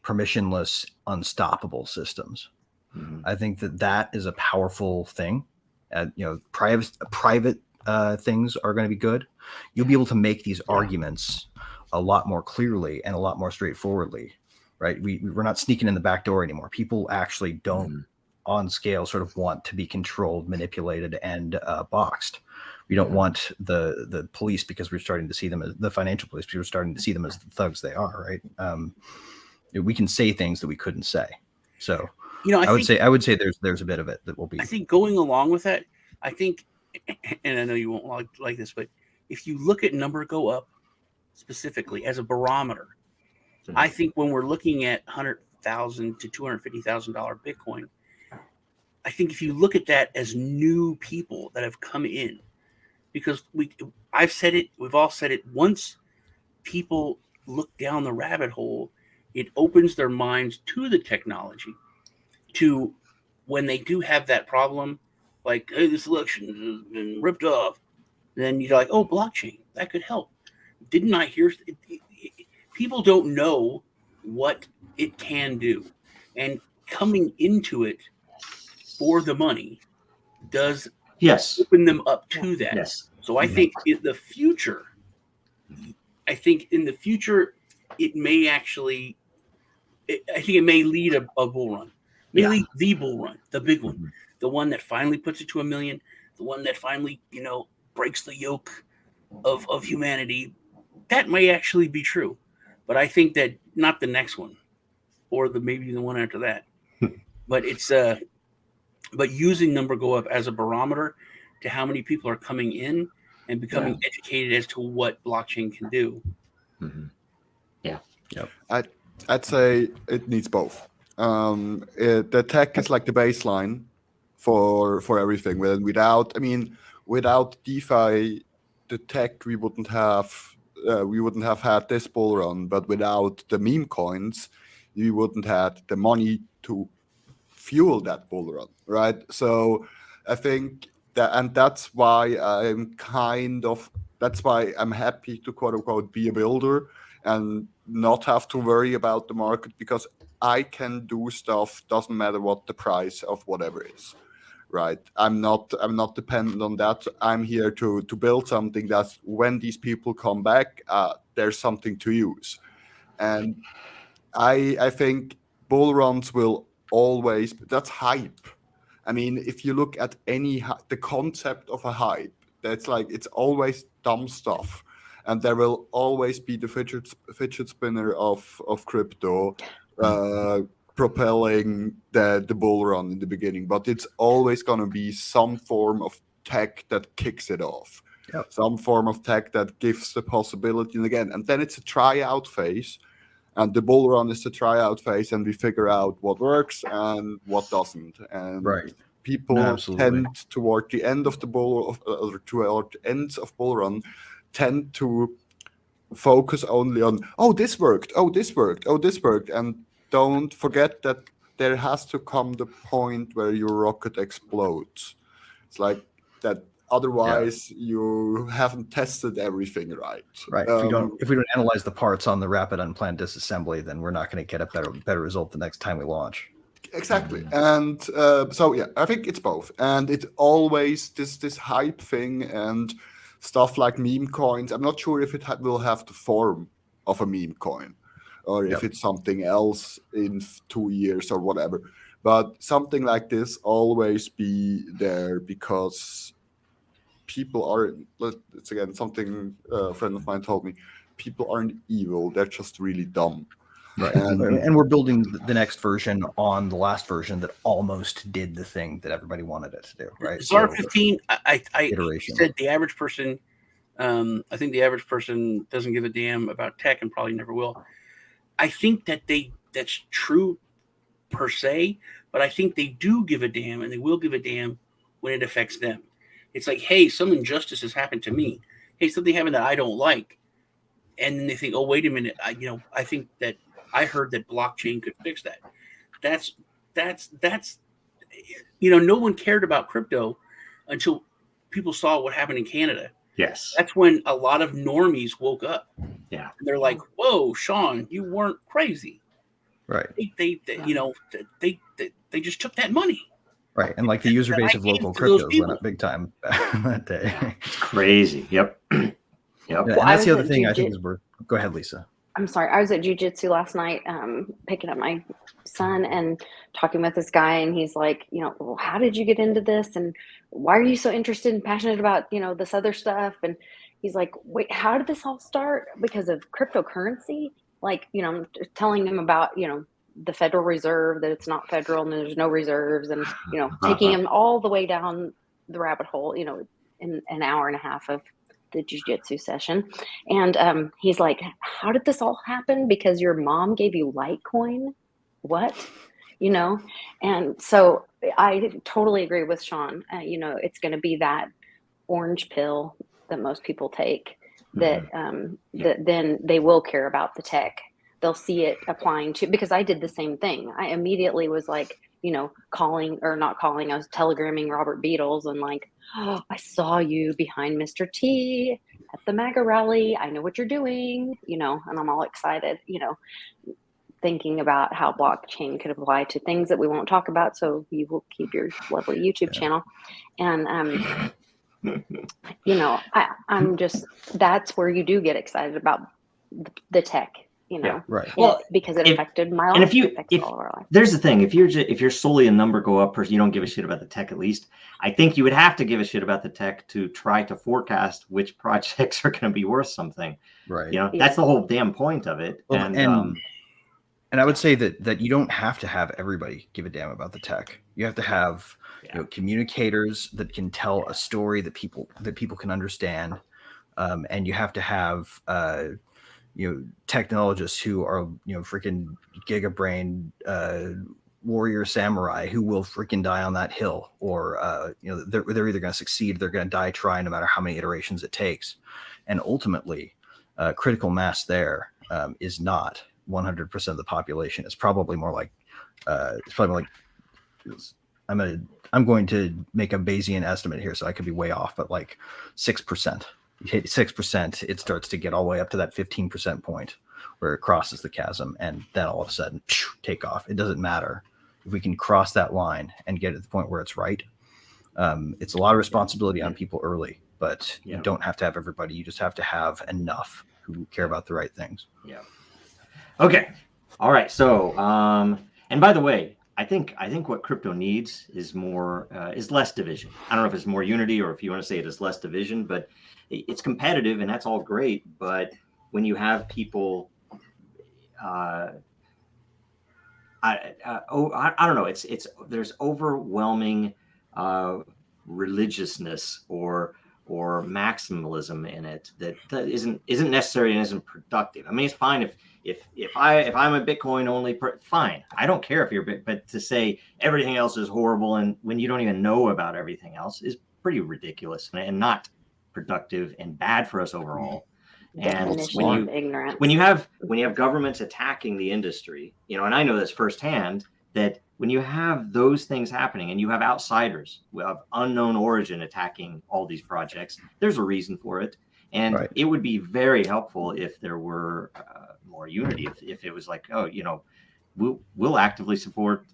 S3: permissionless, unstoppable systems.
S2: Mm-hmm.
S3: I think that is a powerful thing. Private things are going to be good. You'll be able to make these arguments a lot more clearly and a lot more straightforwardly, right? We're not sneaking in the back door anymore. People actually don't, on scale, sort of want to be controlled, manipulated, and boxed. We don't want the police because we're starting to see them as the financial police. Because we're starting to see them as the thugs they are, right? We can say things that we couldn't say. So, I would say there's a bit of it that will be.
S6: I think going along with that, I think, and I know you won't like this, but if you look at number go up specifically as a barometer, I think when we're looking at $100,000 to $250,000 Bitcoin, I think if you look at that as new people that have come in, because I've said it, we've all said it, once people look down the rabbit hole, it opens their minds to the technology, to when they do have that problem, like, hey, this election has been ripped off, then you're like, oh, blockchain, that could help. Didn't I hear? People don't know what it can do. And coming into it for the money does open them up to that.
S2: Yes.
S6: So I think in the future, it may actually, I think it may lead a bull run. May lead the bull run, the big one, the one that finally puts it to 1 million, the one that finally, breaks the yoke of humanity. That may actually be true. But I think that not the next one, or maybe the one after that. But it's but using number go up as a barometer to how many people are coming in and becoming educated as to what blockchain can do.
S2: Mm-hmm. Yeah.
S3: Yep.
S7: I'd say it needs both. The tech is like the baseline for everything. Without DeFi, the tech we wouldn't have had this bull run. But without the meme coins, we wouldn't have the money to fuel that bull run, right? So I think that's why I'm happy to quote unquote be a builder and not have to worry about the market, because I can do stuff, doesn't matter what the price of whatever is, right? I'm not dependent on that. I'm here to build something that when these people come back, there's something to use. And I think bull runs will always, that's hype. I mean, if you look at the concept of a hype, that's like, it's always dumb stuff. And there will always be the fidget spinner of crypto propelling the bull run in the beginning. But it's always going to be some form of tech that kicks it off. some form of tech that gives the possibility. And then it's a tryout phase. And the bull run is the tryout phase, and we figure out what works and what doesn't. And people tend toward the end of the bull, or toward the ends of bull run, tend to focus only on, oh, this worked, oh, this worked, oh, this worked, and don't forget that there has to come the point where your rocket explodes. It's like that. Otherwise, you haven't tested everything right.
S3: Right. If we don't analyze the parts on the rapid unplanned disassembly, then we're not going to get a better result the next time we launch.
S7: Exactly. And I think it's both. And it's always this hype thing and stuff like meme coins. I'm not sure if it will have the form of a meme coin, or if it's something else in 2 years or whatever. But something like this always be there, because people are, it's again something a friend of mine told me, people aren't evil, they're just really dumb.
S3: Right. And we're building the next version on the last version that almost did the thing that everybody wanted it to do, right?
S6: Czar 15, I
S3: iteration.
S6: Said the average person, I think the average person doesn't give a damn about tech and probably never will. I think that's true per se, but I think they do give a damn, and they will give a damn when it affects them. It's like, hey, some injustice has happened to me. Hey, something happened that I don't like. And then they think, oh, wait a minute. I think that I heard that blockchain could fix that. That's no one cared about crypto until people saw what happened in Canada.
S2: Yes.
S6: That's when a lot of normies woke up.
S2: Yeah.
S6: And they're like, whoa, Sean, you weren't crazy.
S3: Right.
S6: They just took that money.
S3: Right. And like the user base of local cryptos went up big time that day.
S2: It's crazy. Yep.
S3: Yep.
S5: Well,
S3: and that's the other thing I think is worth. Go ahead, Lisa.
S5: I'm sorry. I was at jiu-jitsu last night, picking up my son and talking with this guy, and he's like, well, how did you get into this? And why are you so interested and passionate about, this other stuff? And he's like, wait, how did this all start? Because of cryptocurrency? Like, I'm telling him about, the Federal Reserve, that it's not federal and there's no reserves, and, taking him all the way down the rabbit hole, in an hour and a half of the jiu-jitsu session. And he's like, how did this all happen? Because your mom gave you Litecoin? What? And so I totally agree with Sean. It's going to be that orange pill that most people take, that that then they will care about the tech. They'll see it applying to, because I did the same thing. I immediately was like, calling, or not calling, I was telegramming Robert Beatles and like, oh, I saw you behind Mr. T at the MAGA rally. I know what you're doing, and I'm all excited, thinking about how blockchain could apply to things that we won't talk about. So you will keep your lovely YouTube channel. And, I'm just, that's where you do get excited about the tech.
S3: Right.
S5: Well, because it affected my life.
S2: And
S5: if all of our life.
S2: There's the thing, if you're solely a number go up person, you don't give a shit about the tech. At least I think you would have to give a shit about the tech to try to forecast which projects are going to be worth something.
S3: Right.
S2: That's the whole damn point of it.
S3: Well, and I would say that you don't have to have everybody give a damn about the tech. You have to have communicators that can tell a story that people can understand, and you have to have technologists who are freaking gigabrain warrior samurai who will freaking die on that hill, or they're either going to succeed or they're going to die trying, no matter how many iterations it takes. And ultimately, critical mass there is not 100% of the population. It's probably more like I'm going to make a Bayesian estimate here, so I could be way off, but like 6%. You hit 6%, it starts to get all the way up to that 15% point where it crosses the chasm, and then all of a sudden, take off. It doesn't matter. If we can cross that line and get to the point where it's right, it's a lot of responsibility on people early, but you don't have to have everybody. You just have to have enough who care about the right things.
S2: Yeah. Okay. All right. So, and by the way, I think what crypto needs is less division. I don't know if it's more unity, or if you want to say it is less division, but it's competitive and that's all great. But when you have people, I don't know. There's overwhelming religiousness or or maximalism in it that isn't necessary and isn't productive. I mean, it's fine if I'm a Bitcoin only, fine. I don't care if you're but to say everything else is horrible and when you don't even know about everything else is pretty ridiculous and not productive and bad for us overall. And
S5: Definition of ignorance.
S2: when you have governments attacking the industry, you know, and I know this firsthand, that when you have those things happening and you have outsiders of unknown origin attacking all these projects, there's a reason for it. And it would be very helpful if there were more unity, if it was like, oh, you know, we'll actively support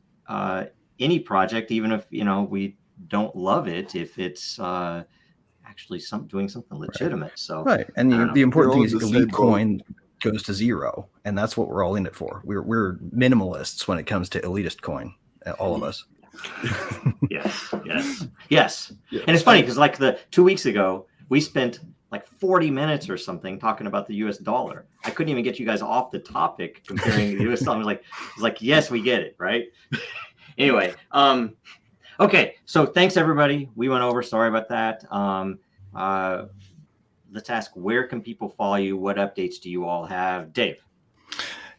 S2: any project, even if, you know, we don't love it, if it's actually doing something legitimate. So
S3: and the important thing is elite coin goes to zero, and that's what we're all in it for. We're minimalists when it comes to elitist coin, all of us.
S2: Yes. And it's funny because like 2 weeks ago we spent like 40 minutes or something talking about the US dollar. I couldn't even get you guys off the topic comparing the US dollar. I was like, yes, we get it, right? Anyway, okay, so thanks everybody. We went over. Sorry about that. Let's ask, where can people follow you? What updates do you all have, Dave?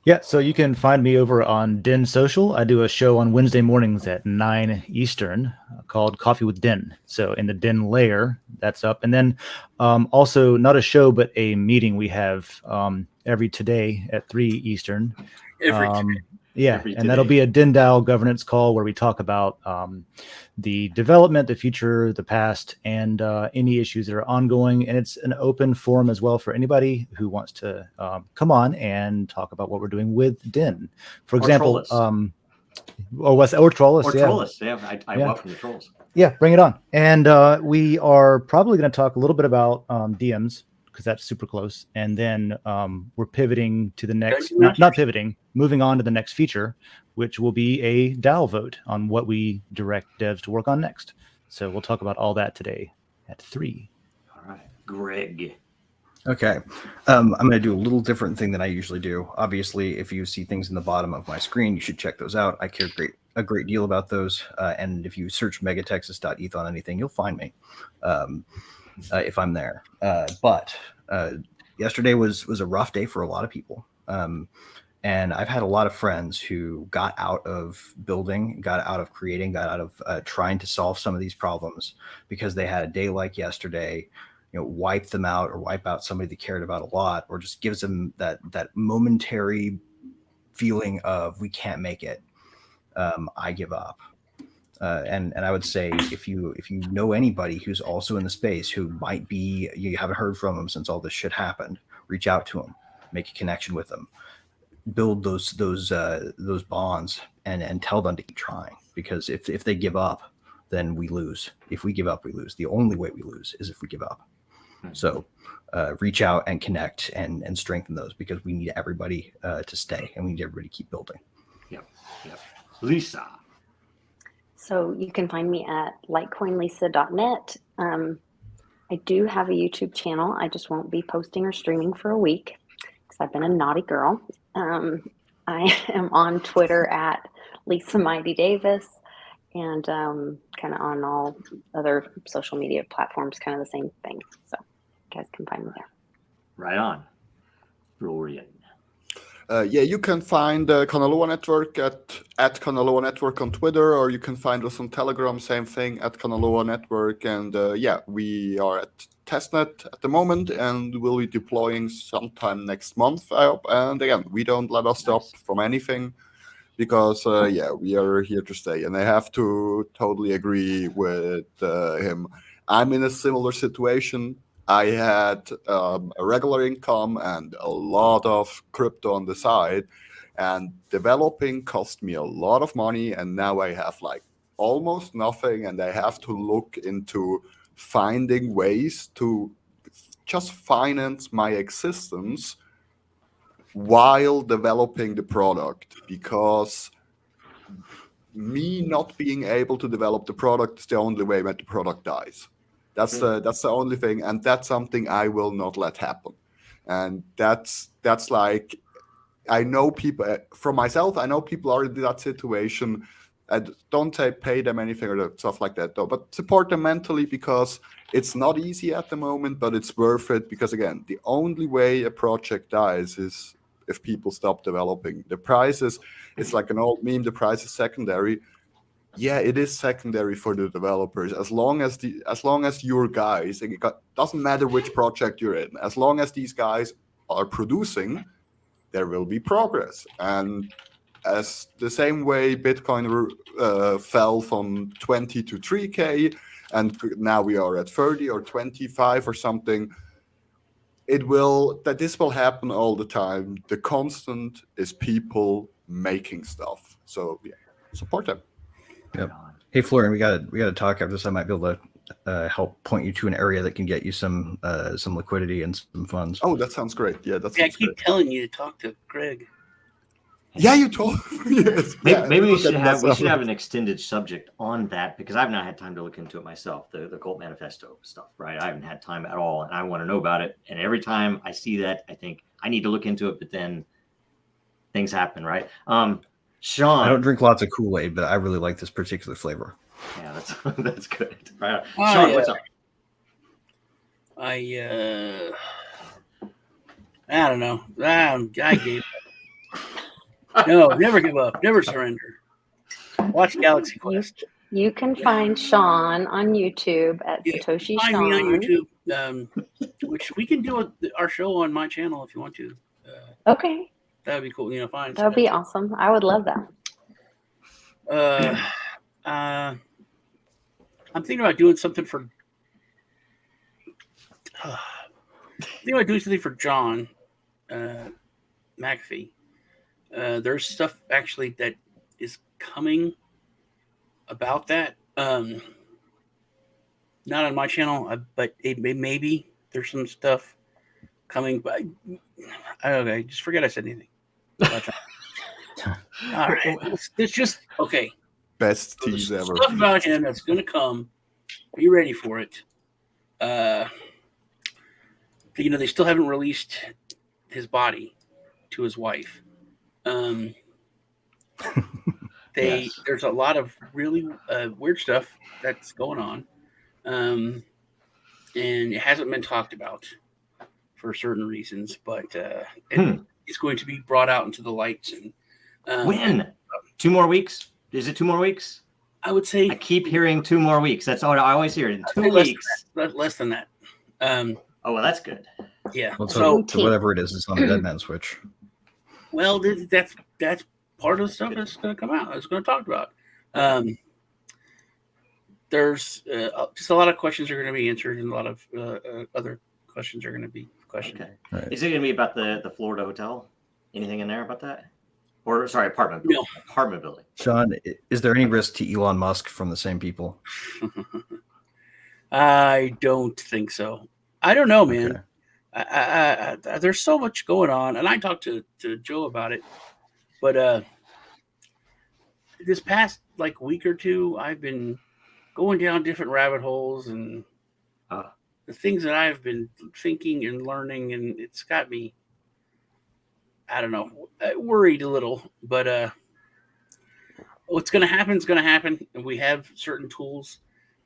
S4: Yeah, so you can find me over on Den.Social. I do a show on Wednesday mornings at 9 Eastern called Coffee with Den. So in the Den layer, that's up. And then also not a show, but a meeting we have every today at 3 Eastern. And that'll be a DenDAO governance call where we talk about the development, the future, the past, and any issues that are ongoing. And it's an open forum as well for anybody who wants to come on and talk about what we're doing with Den. For example, or Trolls.
S2: I welcome the trolls.
S4: Yeah, bring it on. And we are probably going to talk a little bit about DMs, because that's super close. And then we're pivoting to the next, not pivoting, moving on to the next feature, which will be a DAO vote on what we direct devs to work on next. So we'll talk about all that today at 3.
S2: All right, Greg.
S3: Okay. I'm going to do a little different thing than I usually do. Obviously, if you see things in the bottom of my screen, you should check those out. I care a great deal about those. And if you search megatexas.eth on anything, you'll find me. If I'm there. But yesterday was a rough day for a lot of people. And I've had a lot of friends who got out of building, got out of creating, got out of trying to solve some of these problems because they had a day like yesterday, you know, wipe them out or wipe out somebody they cared about a lot, or just gives them that momentary feeling of we can't make it. I give up. And I would say if you know anybody who's also in the space who might be, you haven't heard from them since all this shit happened, reach out to them, make a connection with them, build those bonds, and tell them to keep trying, because if they give up, then we lose. If we give up, we lose. The only way we lose is if we give up. So reach out and connect and strengthen those, because we need everybody to stay, and we need everybody to keep building.
S2: Yep. Lisa.
S5: So you can find me at litecoinlisa.net. I do have a YouTube channel. I just won't be posting or streaming for a week because I've been a naughty girl. I am on Twitter at Lisa Mighty Davis, and kind of on all other social media platforms, kind of the same thing. So you guys can find me there.
S2: Right on. Florian.
S7: You can find the Kanaloa Network at Kanaloa Network on Twitter, or you can find us on Telegram, same thing, at Kanaloa Network. And we are at testnet at the moment, and we'll be deploying sometime next month, I hope. And again, we don't let us stop from anything, because we are here to stay. And I have to totally agree with him. I'm in a similar situation. I had a regular income and a lot of crypto on the side, and developing cost me a lot of money. And now I have like almost nothing, and I have to look into finding ways to just finance my existence while developing the product, because me not being able to develop the product is the only way that the product dies. That's the only thing, and that's something I will not let happen. And that's like, I know people from myself. I know people are in that situation. don't say pay them anything or stuff like that, though. But support them mentally, because it's not easy at the moment, but it's worth it. Because again, the only way a project dies is if people stop developing. The price is, it's like an old meme, the price is secondary. Yeah, it is secondary for the developers. As long as your guys, it doesn't matter which project you're in, as long as these guys are producing, there will be progress. And as the same way Bitcoin fell from 20 to 3K, and now we are at 30 or 25 or something, this will happen all the time. The constant is people making stuff. So yeah, support them.
S3: Yep. Hey, Florian, we gotta talk after this. I might be able to help point you to an area that can get you some liquidity and some funds.
S7: Oh, that sounds great. Yeah,
S6: I keep telling you to talk to Greg.
S7: Yeah, you told me. Yes.
S2: Maybe we should have an extended subject on that, because I've not had time to look into it myself, the Cult Manifesto stuff, right? I haven't had time at all, and I want to know about it. And every time I see that, I think I need to look into it, but then things happen, right? Sean,
S3: I don't drink lots of Kool-Aid, but I really like this particular flavor.
S2: Yeah, that's good. Right. Sean, what's up?
S6: I don't know. I gave up. No, never give up. Never surrender. Watch Galaxy Quest.
S5: You can find Sean on YouTube at Satoshi
S6: Find
S5: Sean.
S6: me on YouTube, which we can do our show on my channel if you want to.
S5: Okay.
S6: That would be cool. Fine.
S5: That would be awesome. I would love that.
S6: I'm thinking about doing something for. John McAfee. There's stuff actually that is coming about that. Not on my channel, but maybe there's some stuff coming. But okay, just forget I said anything. All right, it's just okay.
S7: Best tease ever.
S6: Stuff about him that's going to come. Be ready for it. They still haven't released his body to his wife. There's a lot of really weird stuff that's going on, and it hasn't been talked about for certain reasons. But it's going to be brought out into the lights. And
S2: when? 2 more weeks? Is it 2 more weeks?
S6: I would say.
S2: I keep hearing 2 more weeks. That's all I always hear. In 2 weeks.
S6: Less than that.
S2: Oh, well, that's good.
S6: Yeah.
S3: So whatever it is, it's on the Dead Man Switch.
S6: Well, that's part of the stuff that's going to come out. It's going to talk about. There's just a lot of questions are going to be answered, and a lot of other questions are going to be questioned.
S2: Okay. Right. Is it going to be about the Florida hotel? Anything in there about that? Or sorry, apartment building. No. Apartment building.
S3: Sean, is there any risk to Elon Musk from the same people?
S6: I don't think so. I don't know, man. Okay. There's so much going on, and I talked to Joe about it. But this past week or two, I've been going down different rabbit holes, and the things that I've been thinking and learning, and it's got me, I don't know, worried a little. But what's going to happen is going to happen, and we have certain tools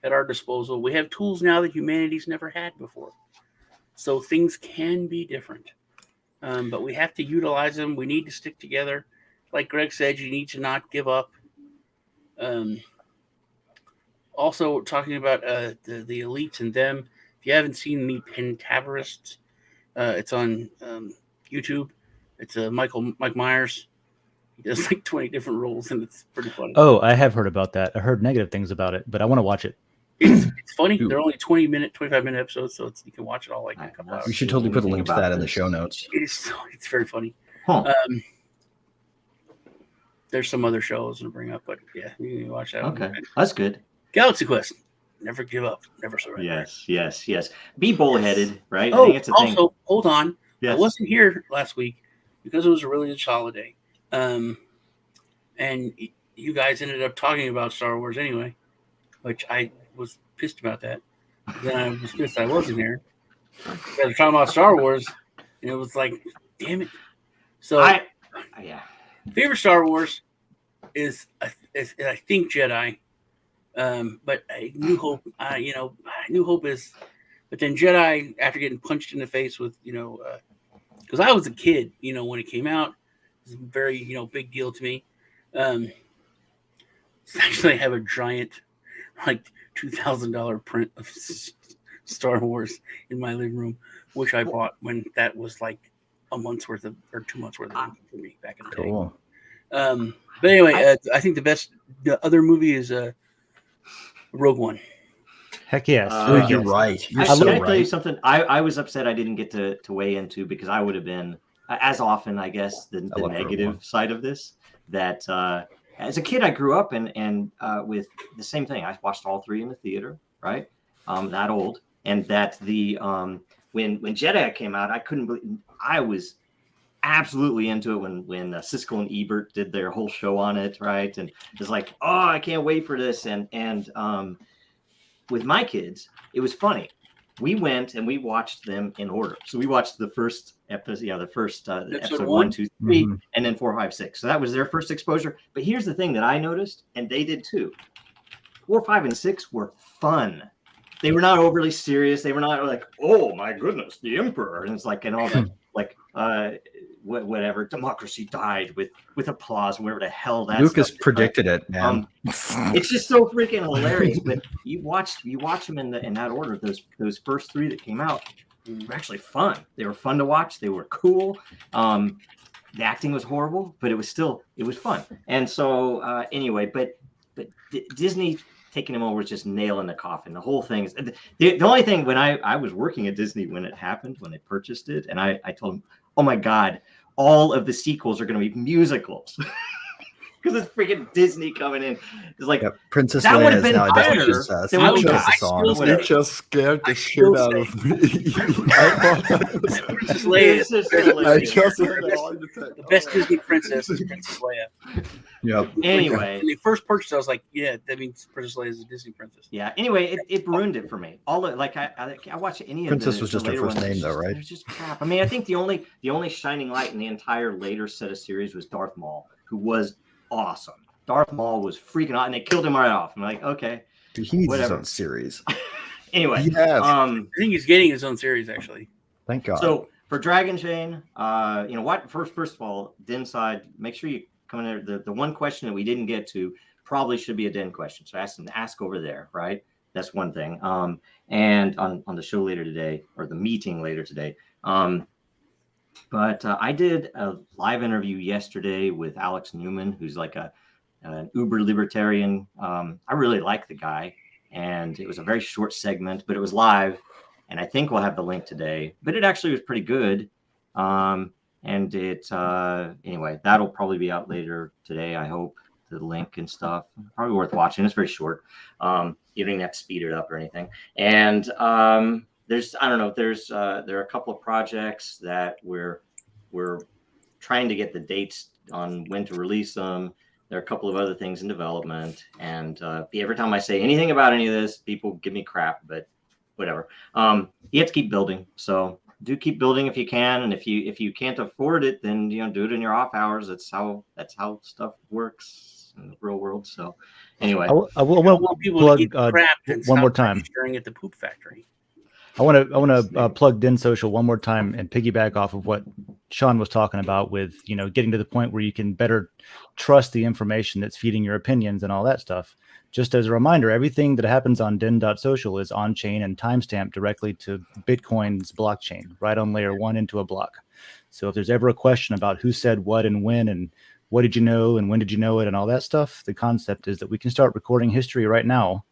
S6: at our disposal. We have tools now that humanity's never had before. So things can be different, but we have to utilize them. We need to stick together. Like Greg said, you need to not give up. Also, talking about the elites and them. If you haven't seen the Pentaverists, it's on YouTube. It's Mike Myers. He does 20 different roles, and it's pretty funny.
S4: Oh, I have heard about that. I heard negative things about it, but I want to watch it.
S6: It's funny. They're only 25-minute episodes, so you can watch it all in a couple hours.
S3: We should totally put a link to that in the show notes.
S6: It's very funny.
S2: Huh.
S6: There's some other shows to bring up, but yeah, you can watch that.
S2: Okay, that's good.
S6: Galaxy Quest. Never give up. Never surrender.
S2: Yes. Be bullheaded, right?
S6: Oh,
S2: I think it's a
S6: also,
S2: thing.
S6: Hold on.
S2: Yes.
S6: I wasn't here last week because it was a religious holiday. And you guys ended up talking about Star Wars anyway, which I was pissed about that. Then I was pissed I wasn't here. You guys were talking about Star Wars, and it was like, damn it. So, favorite Star Wars is I think Jedi, but New Hope. New Hope is, but then Jedi after getting punched in the face with because I was a kid, when it came out, it was a very big deal to me. Actually, I have a giant, like $2,000 print of Star Wars in my living room, which I bought when that was like a month's worth of or 2 months worth of income for me back in the day.
S3: Cool.
S6: But anyway, I think the other movie is Rogue One.
S4: Heck yes.
S3: You're right. You're
S2: Can
S3: so
S2: I tell you
S3: right.
S2: something? I was upset I didn't get to weigh into, because I would have been, as often, I guess, the
S3: love Rogue
S2: negative
S3: One.
S2: side of this. That as a kid, I grew up and with the same thing. I watched all three in the theater, right? That old, and that the when Jedi came out, I couldn't believe. I was absolutely into it when Siskel and Ebert did their whole show on it, right? And it's like, oh, I can't wait for this. And with my kids, it was funny. We went and we watched them in order. So we watched the first episode, episode 1, 2, 3, and then 4, 5, 6. So that was their first exposure. But here's the thing that I noticed, and they did too. 4, 5, and 6 were fun. They were not overly serious. They were not like, oh my goodness, the Emperor, and it's like, and all that, like whatever, democracy died with applause, whatever the hell that
S3: Lucas
S2: stuff is,
S3: predicted it, man.
S2: It's just so freaking hilarious. But you watch them in that order. Those first 3 that came out were actually fun. They were fun to watch. They were cool. The acting was horrible, but it was fun. And so anyway, but Disney taking him over was just nail in the coffin. The whole thing is the only thing. When I was working at Disney when it happened, when they purchased it, and I told them, oh my God, all of the sequels are going to be musicals. Because it's freaking Disney coming in. It's like,
S3: Princess
S2: that
S3: Leia
S2: would have
S3: is
S2: been
S3: now a Disney
S2: better
S3: princess.
S2: than
S3: Not
S2: what we
S3: just
S2: got.
S3: the songs.
S7: You just scared the shit out of me.
S6: Princess Leia is
S7: I just heard it all the time.
S6: the best Disney princess is Princess Leia.
S3: Yep.
S2: Anyway,
S6: When they first purchased it, I was like, yeah, that means Princess Leia is a Disney princess.
S2: yeah. Anyway, it ruined it for me. I watched any
S3: Princess
S2: of the
S3: was just her
S2: later
S3: first
S2: ones.
S3: name, though, right?
S2: It was just crap. I mean, I think the only shining light in the entire later set of series was Darth Maul, who was awesome. Darth Maul was freaking out, and they killed him right off. I'm like, okay,
S3: Dude, he needs
S2: whatever.
S3: his own series.
S2: Anyway,
S7: Yes.
S6: I think he's getting his own series, actually.
S3: Thank God.
S2: So for Dragon Chain, you know what? First of all, Den side, make sure you come in there. The one question that we didn't get to probably should be a Den question. So ask over there, right? That's one thing. And on the show later today, or the meeting later today. But I did a live interview yesterday with Alex Newman, who's like an uber libertarian. I really like the guy, and it was a very short segment, but it was live, and I think we'll have the link today. But it actually was pretty good, and it anyway, that'll probably be out later today, I hope. The link and stuff, probably worth watching. It's very short. You don't even have to speed it up or anything. And there are a couple of projects that we're trying to get the dates on when to release them. There are a couple of other things in development, and every time I say anything about any of this, people give me crap, but whatever. You have to keep building, so do keep building if you can, and if you can't afford it, then do it in your off hours. That's how stuff works in the real world. So anyway,
S4: I will
S6: People
S4: plug
S6: eat crap and
S4: one more
S6: stop
S4: time.
S6: registering at the poop factory.
S4: I want to plug Den.Social one more time and piggyback off of what Sean was talking about with, getting to the point where you can better trust the information that's feeding your opinions and all that stuff. Just as a reminder, everything that happens on Den.Social is on chain and timestamped directly to Bitcoin's blockchain, right on layer 1 into a block. So if there's ever a question about who said what and when and what did you know and when did you know it and all that stuff, the concept is that we can start recording history right now.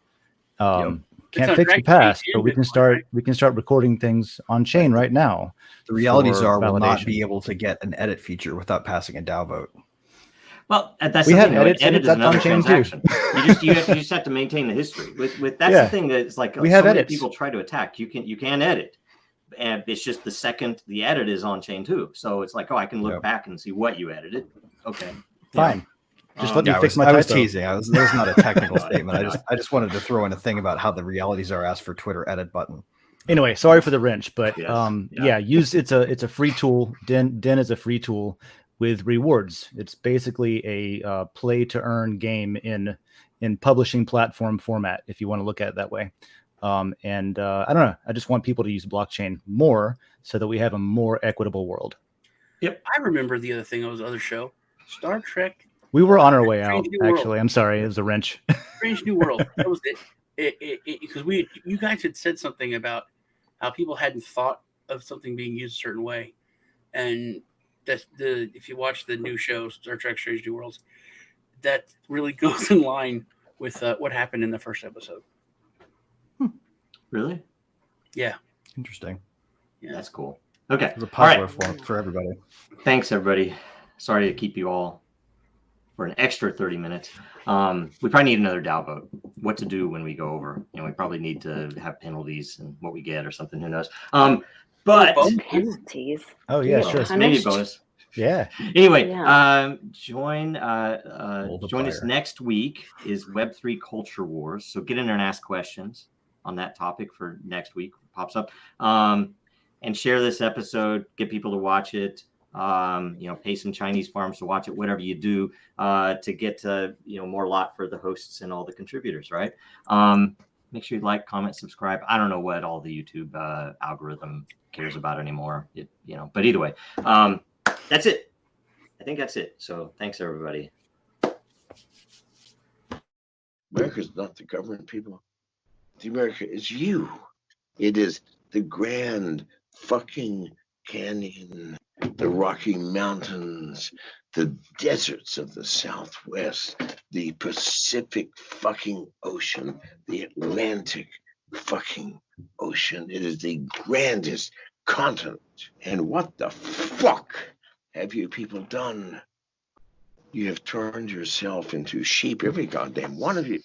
S4: Can't fix the past, but we can start recording things on chain right now.
S3: The realities are we'll not
S4: validation.
S3: be able to get an edit feature without passing a DAO vote.
S2: well, that's
S4: We
S2: the
S4: have
S2: thing.
S4: edits,
S2: Edit
S4: and
S2: is
S4: that's
S2: another
S4: on chain too.
S2: transaction. You just have to maintain the history. With that's
S4: Yeah.
S2: the thing that's like
S4: We
S2: so
S4: have
S2: many
S4: edits.
S2: people try to attack. You can edit, and it's just the second the edit is on chain too. So it's like, oh, I can look back and see what you edited. Okay,
S4: Fine. Just let me
S3: Yeah,
S4: fix my
S3: I was
S4: typo.
S3: teasing. That was not a technical statement. I just wanted to throw in a thing about how the realities are asked for Twitter edit button.
S4: Anyway, sorry for the wrench, but
S2: Yes.
S4: use it's a free tool. Den is a free tool. with rewards. It's basically a play to earn game in publishing platform format, if you want to look at it that way. And I don't know. I just want people to use blockchain more so that we have a more equitable world.
S2: Yep.
S6: I remember the other thing on the other show, Star Trek.
S4: We were on our way out,
S6: Strange New World.
S4: actually. I'm sorry. It was a wrench.
S6: Strange New World. That was it. Because you guys had said something about how people hadn't thought of something being used a certain way, and that's if you watch the new show Star Trek: Strange New Worlds, that really goes in line with what happened in the first episode.
S2: Really?
S6: Yeah.
S3: Interesting.
S6: Yeah.
S2: That's cool. Okay.
S3: It's a
S2: All right.
S3: puzzler for everybody.
S2: Thanks, everybody. Sorry to keep you all for an extra 30 minutes. We probably need another DAO vote. What to do when we go over? We probably need to have penalties and what we get or something. Who knows? But
S5: penalties.
S4: Oh yeah,
S5: Yeah.
S4: sure.
S2: maybe bonus.
S4: Yeah.
S2: Anyway,
S5: Yeah.
S2: join us next week is Web3 Culture Wars. So get in there and ask questions on that topic for next week. Pops up. And share this episode. Get people to watch it. Pay some Chinese farms to watch it. Whatever you do to get more lot for the hosts and all the contributors. Right. Make sure you like, comment, subscribe. I don't know what all the YouTube algorithm cares about anymore. But either way. That's it. I think that's it. So thanks, everybody.
S8: America's not the government, people. The America is you. It is the Grand fucking Canyon, the Rocky Mountains, the deserts of the Southwest, the Pacific fucking Ocean, the Atlantic fucking Ocean. It is the grandest continent. And what the fuck have you people done? You have turned yourself into sheep, every goddamn one of you.